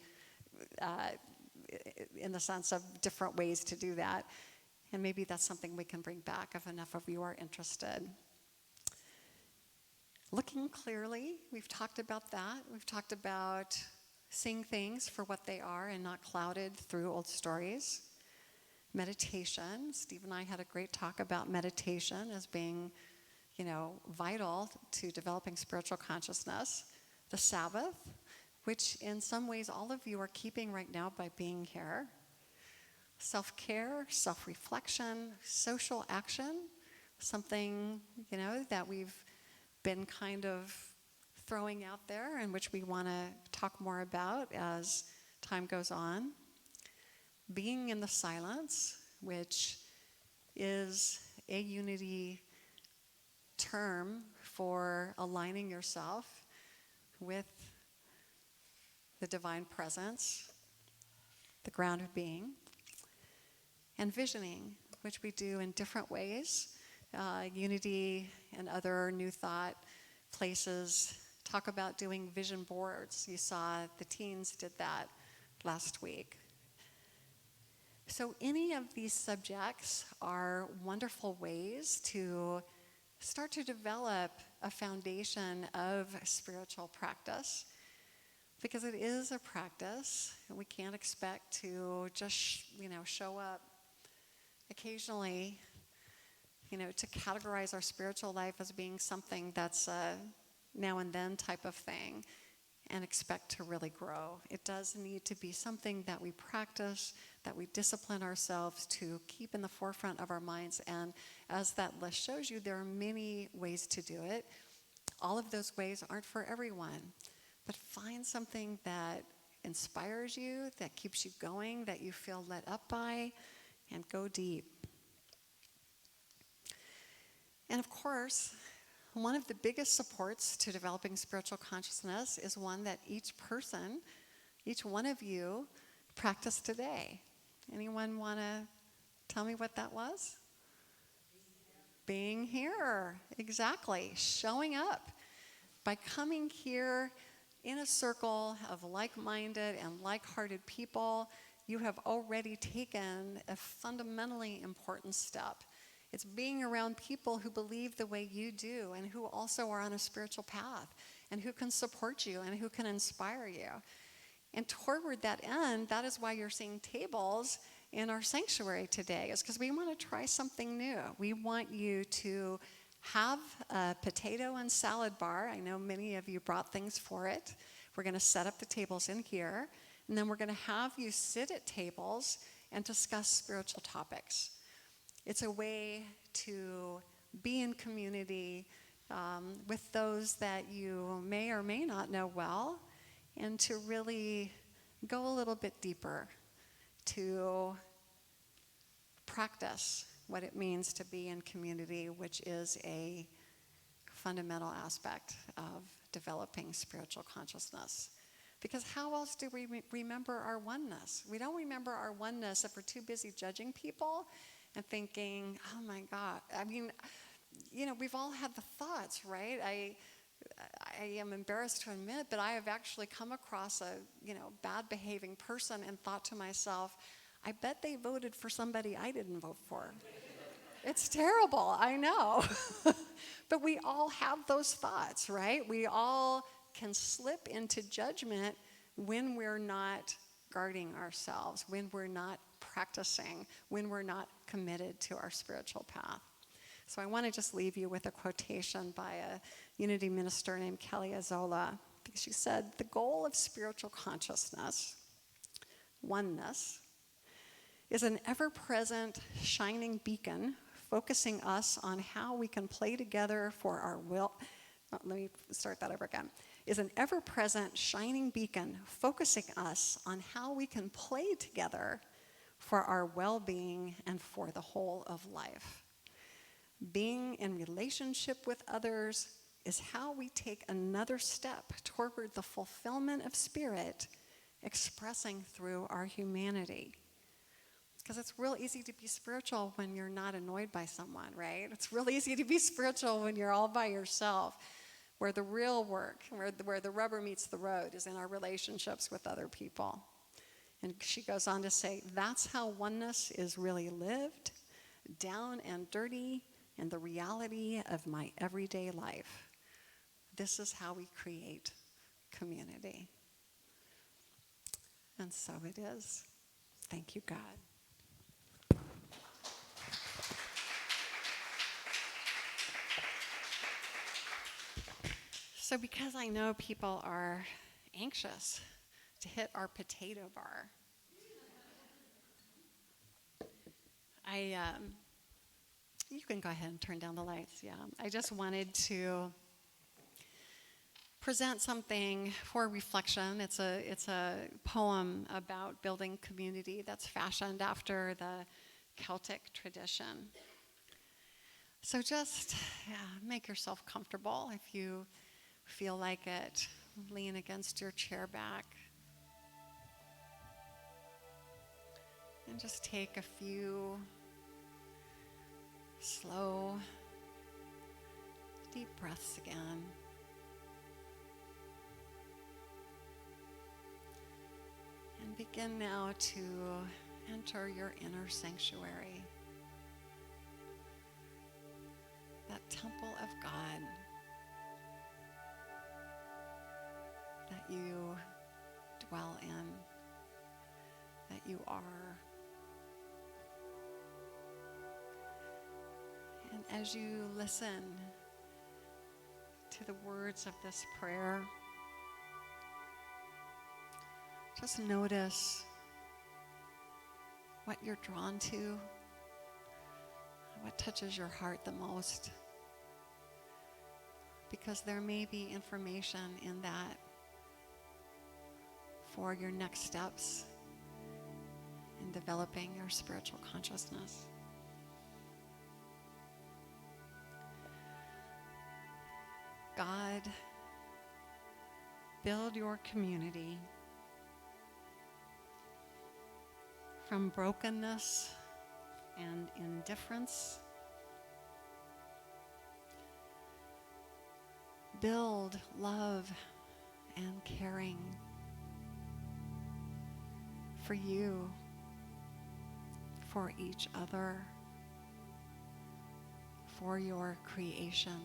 in the sense of different ways to do that. And maybe that's something we can bring back if enough of you are interested. Looking clearly, we've talked about that. We've talked about seeing things for what they are and not clouded through old stories. Meditation. Steve and I had a great talk about meditation as being, vital to developing spiritual consciousness. The Sabbath, which in some ways all of you are keeping right now by being here. Self-care, self-reflection, social action, something, that we've been kind of throwing out there and which we want to talk more about as time goes on. Being in the silence, which is a unity term for aligning yourself with the divine presence, the ground of being. And visioning, which we do in different ways. Unity and other New Thought places talk about doing vision boards. You saw the teens did that last week. So any of these subjects are wonderful ways to start to develop a foundation of spiritual practice, because it is a practice, and we can't expect to just, show up occasionally, to categorize our spiritual life as being something that's a now and then type of thing and expect to really grow. It does need to be something that we practice, that we discipline ourselves to keep in the forefront of our minds. And as that list shows you, there are many ways to do it. All of those ways aren't for everyone, but find something that inspires you, that keeps you going, that you feel lit up by, and go deep. And of course, one of the biggest supports to developing spiritual consciousness is one that each person, each one of you, practice today. Anyone want to tell me what that was? Being here, exactly. Showing up. By coming here in a circle of like-minded and like-hearted people, you have already taken a fundamentally important step. It's being around people who believe the way you do and who also are on a spiritual path and who can support you and who can inspire you. And toward that end, that is why you're seeing tables in our sanctuary today, is because we want to try something new. We want you to have a potato and salad bar. I know many of you brought things for it. We're going to set up the tables in here, and then we're going to have you sit at tables and discuss spiritual topics. It's a way to be in community with those that you may or may not know well, and to really go a little bit deeper, to practice what it means to be in community, which is a fundamental aspect of developing spiritual consciousness. Because how else do we remember our oneness? We don't remember our oneness if we're too busy judging people and thinking, oh my God. I mean, we've all had the thoughts, right? I am embarrassed to admit, but I have actually come across a, bad behaving person and thought to myself, I bet they voted for somebody I didn't vote for. It's terrible, I know. But we all have those thoughts, right? We all can slip into judgment when we're not guarding ourselves, when we're not practicing, when we're not committed to our spiritual path. So I want to just leave you with a quotation by a Unity minister named Kelly Azola. She said, the goal of spiritual consciousness, oneness, is an ever-present shining beacon focusing us on how we can play together for our will. Let me start that over again. Is an ever-present shining beacon focusing us on how we can play together for our well-being and for the whole of life. Being in relationship with others is how we take another step toward the fulfillment of spirit, expressing through our humanity. Because it's real easy to be spiritual when you're not annoyed by someone, right? It's real easy to be spiritual when you're all by yourself, where the real work, where the rubber meets the road is in our relationships with other people. And she goes on to say, that's how oneness is really lived, down and dirty, in the reality of my everyday life. This is how we create community. And so it is. Thank you, God. So because I know people are anxious to hit our potato bar, you can go ahead and turn down the lights, yeah. I just wanted to present something for reflection. It's a poem about building community that's fashioned after the Celtic tradition. So just make yourself comfortable. If you feel like it, lean against your chair back. And just take a few slow, deep breaths again. And begin now to enter your inner sanctuary, that temple of God that you dwell in, that you are. And as you listen to the words of this prayer, just notice what you're drawn to, what touches your heart the most, because there may be information in that for your next steps in developing your spiritual consciousness. God, build your community from brokenness and indifference. Build love and caring for you, for each other, for your creation.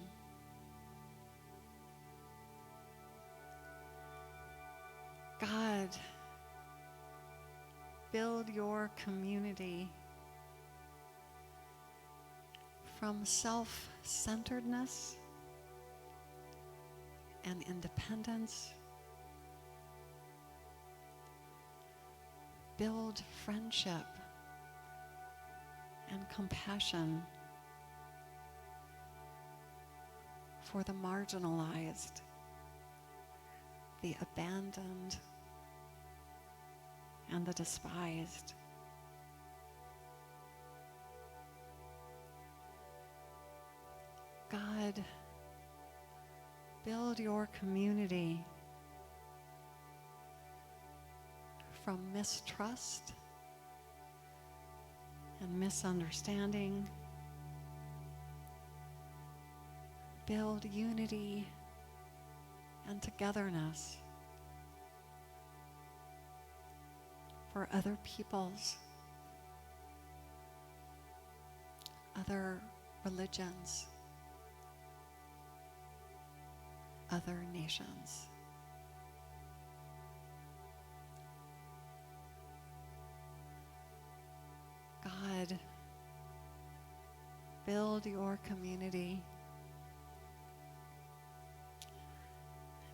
God, build your community from self-centeredness and independence build friendship and compassion for the marginalized, the abandoned, and the despised. God, build your community from mistrust and misunderstanding. Build unity and togetherness for other peoples, other religions, other nations. God, build your community.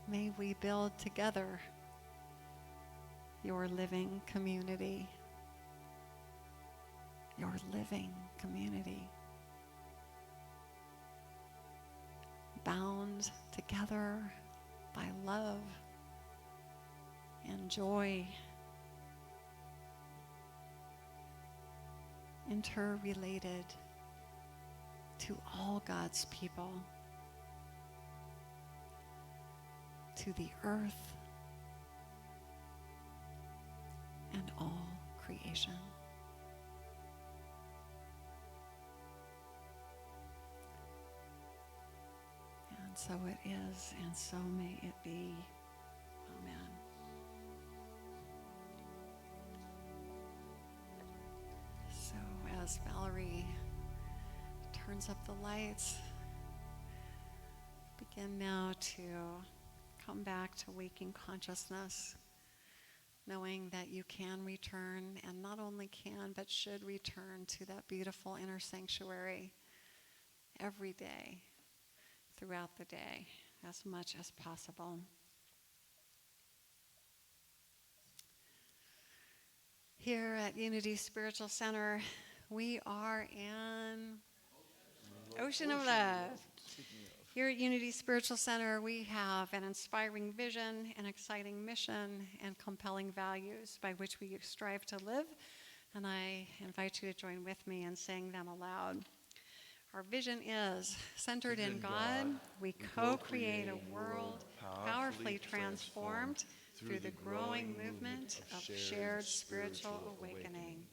May we build together your living community. Your living community. Bound together by love and joy. Interrelated to all God's people, to the earth and all creation. And so it is, and so may it be. Amen. So as Valerie turns up the lights, begin now to come back to waking consciousness, knowing that you can return, and not only can, but should return to that beautiful inner sanctuary every day, throughout the day, as much as possible. Here at Unity Spiritual Center, we are in Ocean of Love. Here at Unity Spiritual Center, we have an inspiring vision, an exciting mission, and compelling values by which we strive to live. And I invite you to join with me in saying them aloud. Our vision is centered in God. We co-create a world powerfully transformed through the growing movement of shared spiritual awakening.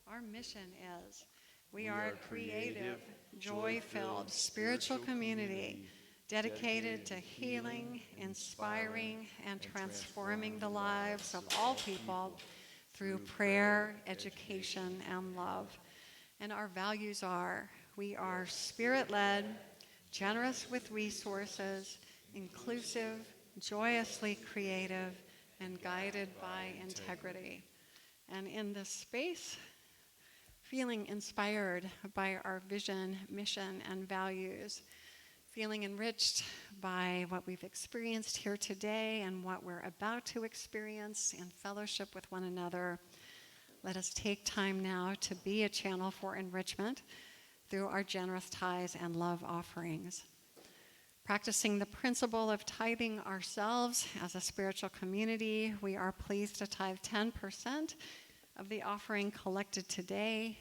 Our mission is we are a creative, joy-filled spiritual community dedicated to healing, inspiring, and transforming the lives of all people through prayer, education, and love. And our values are: we are spirit-led, generous with resources, inclusive, joyously creative, and guided by integrity. And in this space, feeling inspired by our vision, mission, and values, feeling enriched by what we've experienced here today and what we're about to experience in fellowship with one another, let us take time now to be a channel for enrichment through our generous tithes and love offerings. Practicing the principle of tithing ourselves as a spiritual community, we are pleased to tithe 10% of the offering collected today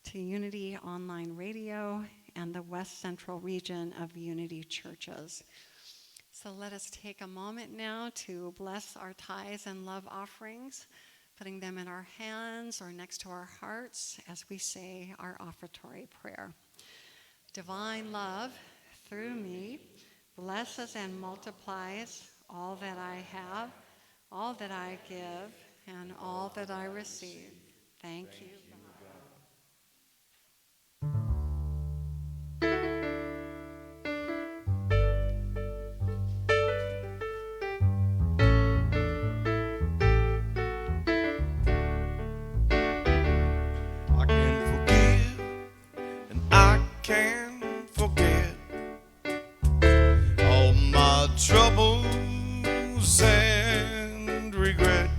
to Unity Online Radio and the West Central region of Unity churches. So let us take a moment now to bless our tithes and love offerings, putting them in our hands or next to our hearts as we say our offertory prayer. Divine love, through me, blesses and multiplies all that I have, all that I give, and all that I receive. Thank you, I can forgive and I can forget all my troubles and regret.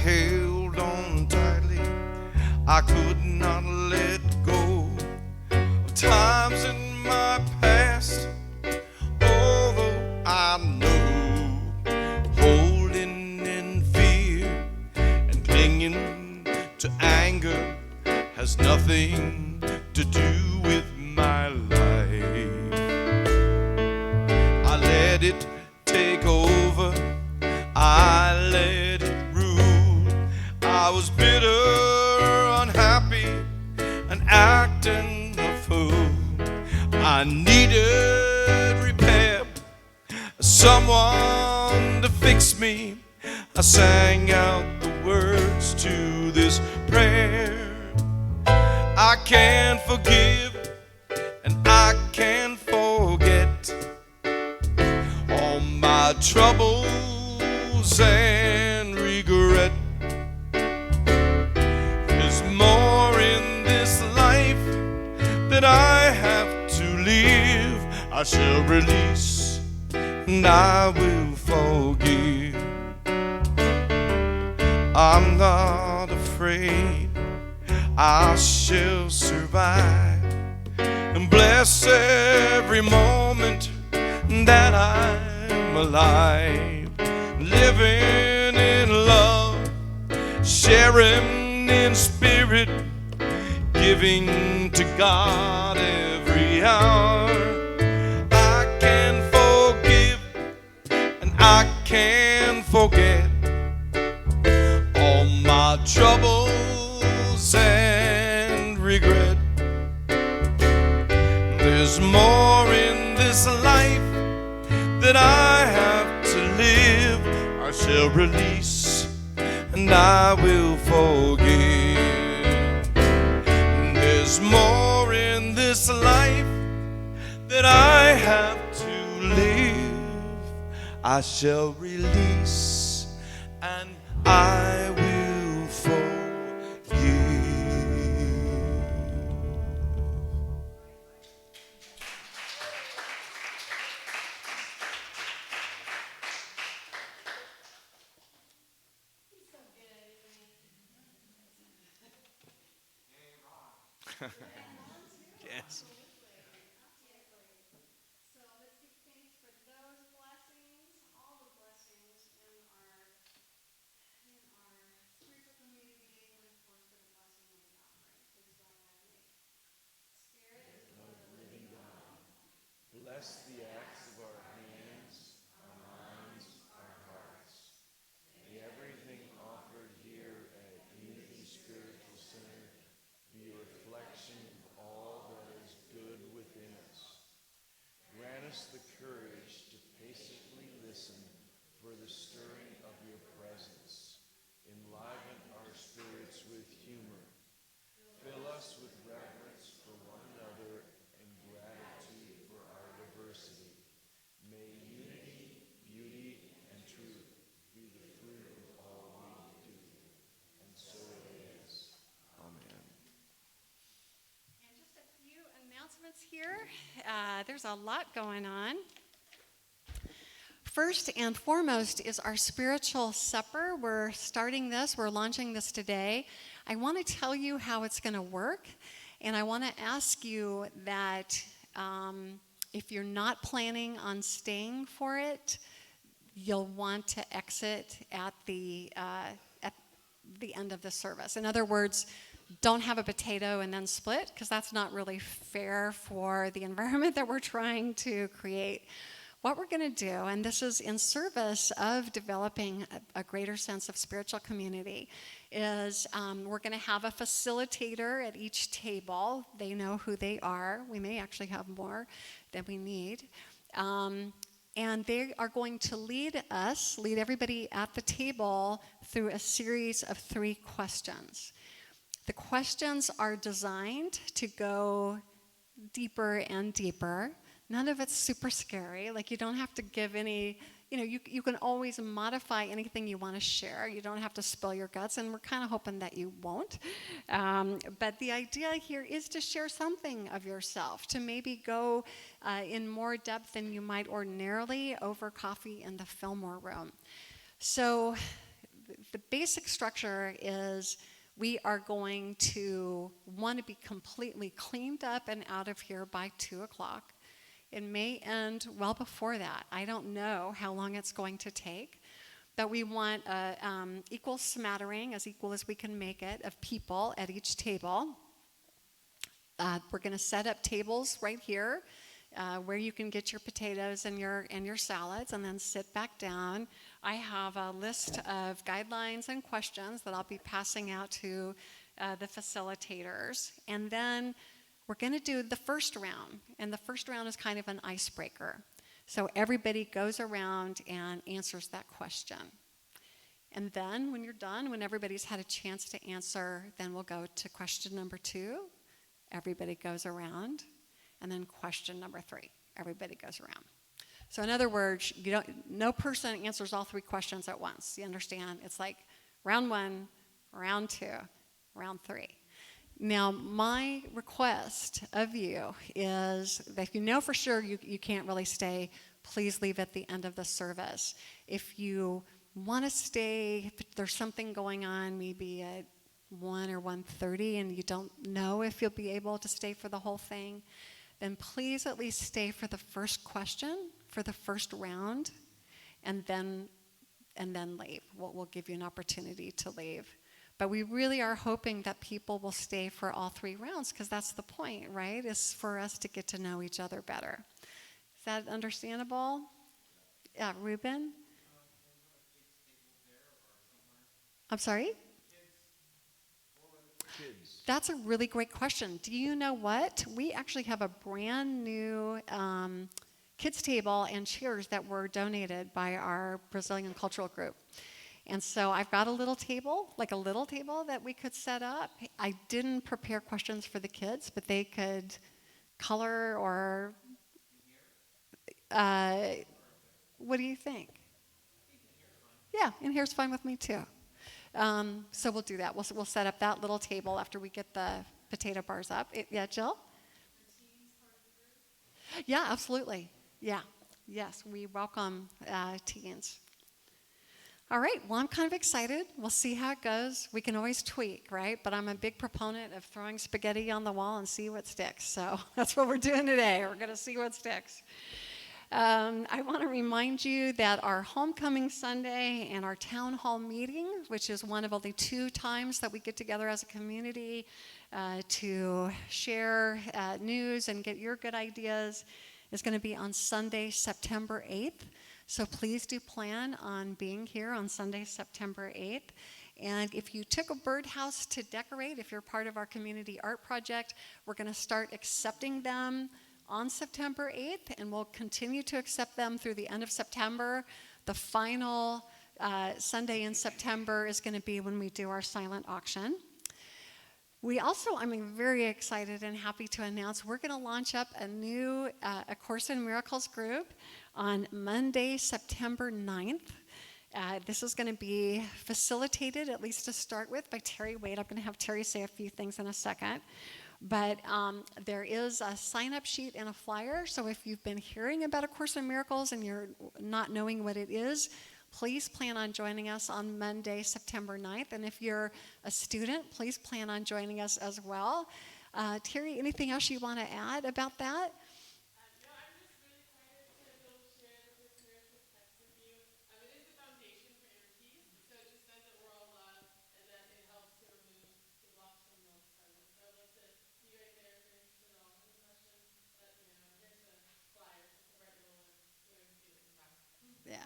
held on tightly. I could not let go of times in my past, although I know holding in fear and clinging to anger has nothing to do with my life. I let it take over, I let it rule. I was bitter, unhappy, and acting a fool. I needed repair, someone to fix me. I sang out the words to this prayer. I can forgive and I can forget all my troubles and regret. There's more in this life that I have to live. I shall release and I will forgive. I'm not afraid, I shall survive and bless every moment that I'm alive, living in love, sharing in spirit, giving to God every hour. I can forgive and I can forget all my troubles and regret. There's more in this life that I have to live. I shall release and I will forgive. There's more in this life that I have to live. I shall release and I will forgive. Yes. So let's give thanks for those blessings, all the blessings in our spiritual community, and of course for the blessing of the offering. Please bow with me. Spirit of the living God, Bless the acts of our hands, our minds, our hearts. May everything offered here at Unity Spiritual Center be a reflection of all that is good within us. Grant us the courage to patiently listen for the stirring of your presence. Enliven our spirits with humor. Fill us with reverence for one another and gratitude for our diversity. May unity, beauty, and truth be the fruit of all we do. And so it is. Amen. and just a few announcements here. There's a lot going on. First and foremost is our spiritual supper. We're starting this, we're launching this today. I want to tell you how it's going to work, and I want to ask you that if you're not planning on staying for it, you'll want to exit at the end of the service. In other words, don't have a potato and then split, because that's not really fair for the environment that we're trying to create. What we're going to do, and this is in service of developing a greater sense of spiritual community, is we're going to have a facilitator at each table. They know who they are. We may actually have more than we need. And they are going to lead everybody at the table through a series of 3 questions. The questions are designed to go deeper and deeper. None of it's super scary. Like, you don't have to give any, you can always modify anything you want to share. You don't have to spill your guts, and we're kind of hoping that you won't. But the idea here is to share something of yourself, to maybe go in more depth than you might ordinarily over coffee in the Fillmore room. So the basic structure is we are going to want to be completely cleaned up and out of here by 2 o'clock. It may end well before that. I don't know how long it's going to take. But we want an equal smattering, as equal as we can make it, of people at each table. We're going to set up tables right here where you can get your potatoes and your salads, and then sit back down. I have a list of guidelines and questions that I'll be passing out to the facilitators. And then we're going to do the first round, and the first round is kind of an icebreaker. So everybody goes around and answers that question. And then when you're done, when everybody's had a chance to answer, then we'll go to question number 2. Everybody goes around. And then question number 3. Everybody goes around. So in other words, no person answers all 3 questions at once. You understand? It's like round 1, round 2, round 3. Now, my request of you is that if you know for sure you can't really stay, please leave at the end of the service. If you want to stay, if there's something going on, maybe at 1 or 1:30, and you don't know if you'll be able to stay for the whole thing, then please at least stay for the first question, for the first round, and then leave. We'll give you an opportunity to leave. But we really are hoping that people will stay for all 3 rounds, because that's the point, right? Is for us to get to know each other better. Is that understandable? Yeah, Ruben? I'm sorry? Kids. That's a really great question. Do you know what? We actually have a brand new kids table and chairs that were donated by our Brazilian cultural group. And so I've got a little table that we could set up. I didn't prepare questions for the kids, but they could color or, what do you think? Yeah, in here's fine with me too. So we'll do that. We'll set up that little table after we get the potato bars up. Yeah, Jill? Yeah, absolutely. Yeah, yes, we welcome teens. All right, well, I'm kind of excited. We'll see how it goes. We can always tweak, right? But I'm a big proponent of throwing spaghetti on the wall and see what sticks. So that's what we're doing today. We're going to see what sticks. I want to remind you that our Homecoming Sunday and our Town Hall meeting, which is one of only 2 times that we get together as a community to share news and get your good ideas, is going to be on Sunday, September 8th. So please do plan on being here on Sunday, September 8th. And if you took a birdhouse to decorate, if you're part of our community art project, we're going to start accepting them on September 8th, and we'll continue to accept them through the end of September. The final Sunday in September is going to be when we do our silent auction. We also, I'm very excited and happy to announce we're going to launch up a new A Course in Miracles group on Monday, September 9th. This is going to be facilitated, at least to start with, by Terry Wade. I'm going to have Terry say a few things in a second. But there is a sign-up sheet and a flyer. So if you've been hearing about A Course in Miracles and you're not knowing what it is, please plan on joining us on Monday, September 9th. And if you're a student, please plan on joining us as well. Terry, anything else you want to add about that? Yeah.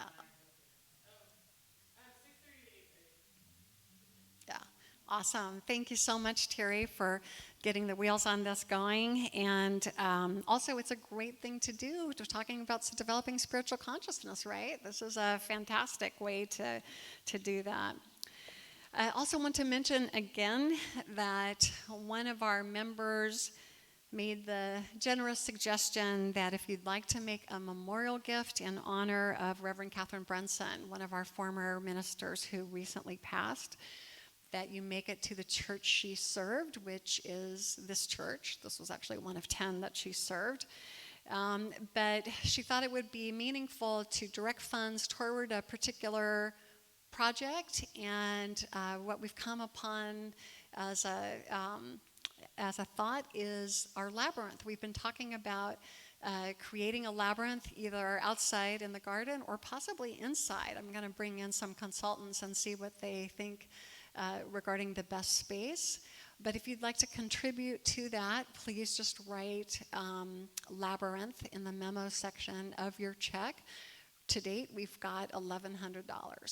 Yeah. Awesome. Thank you so much, Terry, for getting the wheels on this going. And also, it's a great thing to do. We're talking about developing spiritual consciousness, right? This is a fantastic way to do that. I also want to mention again that one of our members made the generous suggestion that if you'd like to make a memorial gift in honor of Reverend Catherine Brunson, one of our former ministers who recently passed, that you make it to the church she served, which is this church. This was actually one of 10 that she served. But she thought it would be meaningful to direct funds toward a particular project, and what we've come upon as a thought is our labyrinth. We've been talking about creating a labyrinth either outside in the garden or possibly inside. I'm going to bring in some consultants and see what they think regarding the best space. But if you'd like to contribute to that, please just write labyrinth in the memo section of your check. To date, we've got $1,100.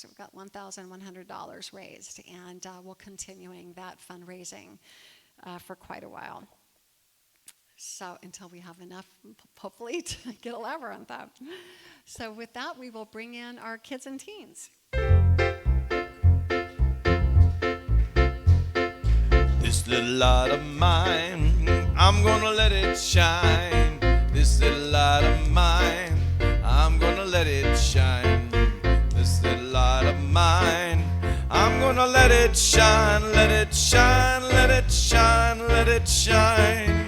We've got $1,100 raised, and we're continuing that fundraising for quite a while. So until we have enough, hopefully, to get a labyrinth up. So with that, we will bring in our kids and teens. This little light of mine, I'm gonna let it shine. This little light of mine, I'm gonna let it shine. This little light of mine, I'm gonna let it shine, let it shine, let it shine, let it shine.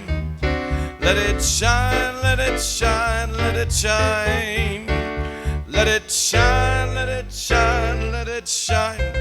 Let it shine, let it shine, let it shine. Let it shine, let it shine, let it shine.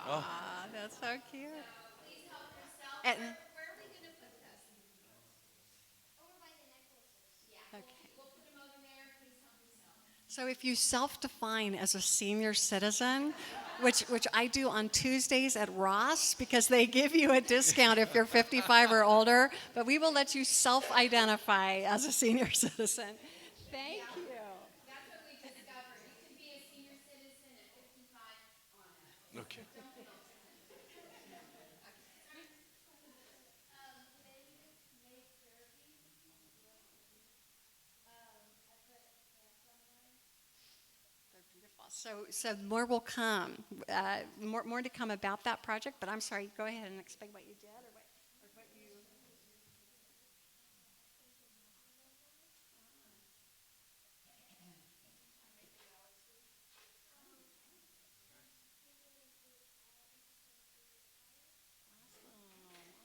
Aw, that's so cute. And, okay. So if you self-define as a senior citizen, which I do on Tuesdays at Ross because they give you a discount if you're 55 or older, but we will let you self-identify as a senior citizen. Thank you. Okay. So more will come, more to come about that project. But I'm sorry. Go ahead and explain what you did, or what you.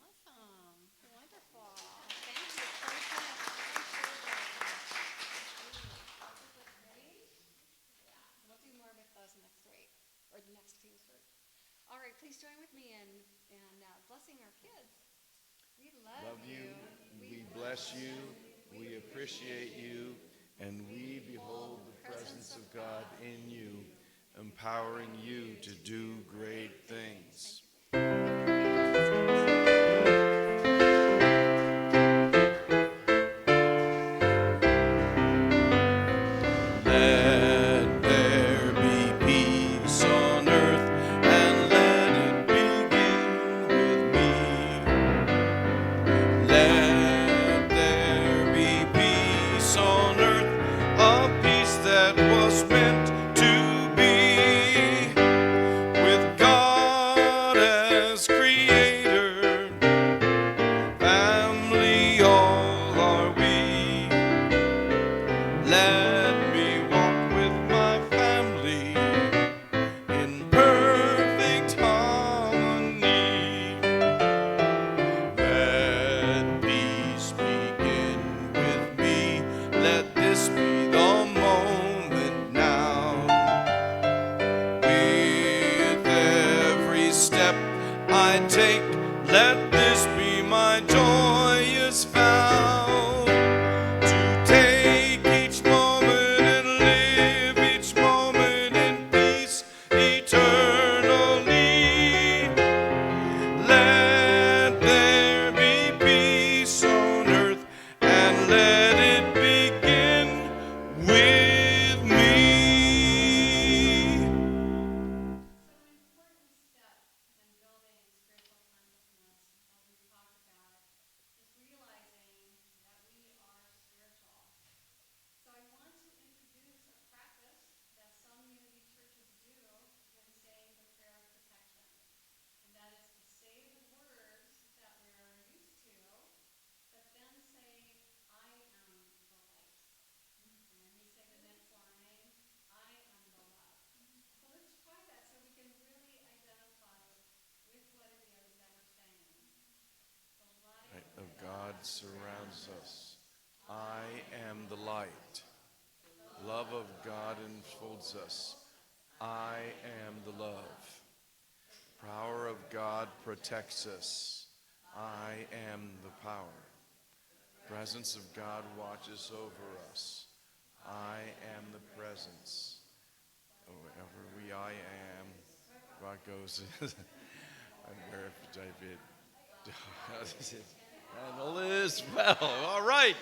Awesome, wonderful. Thank you. We'll do more with those next week, or the next team search. All right, please join with me in blessing our kids. We love you. We bless you. We appreciate you. And we behold the presence of God in you. empowering you to do great things. Let there be peace on earth, and let it begin with me. Let there be peace on earth, a peace that was meant to be. With God as creator, family all are we. Let me walk with my family in perfect harmony. Let peace begin with me. Let this be the moment now. With every step I take, let this be my joyous vow. To take each moment and live each moment in peace eternally. Let there be peace on earth, and let it begin with me. Important step in building spiritual consciousness, as we've talked about, is realizing that we are spiritual. So I want to introduce a practice that some Unity churches do in saying the prayer of protection. And that is to say the words that we're used to, but then say, I am the light. And then you say the next line, I am the love. So let's try that so we can really identify with what it is that we're saying. The light Of God surrounds us. I am the light. Love of God enfolds us. I am the love. Power of God protects us. I am the power. Presence of God watches over us. I am the presence. Wherever I am, God goes. And where David. And all is well. All right.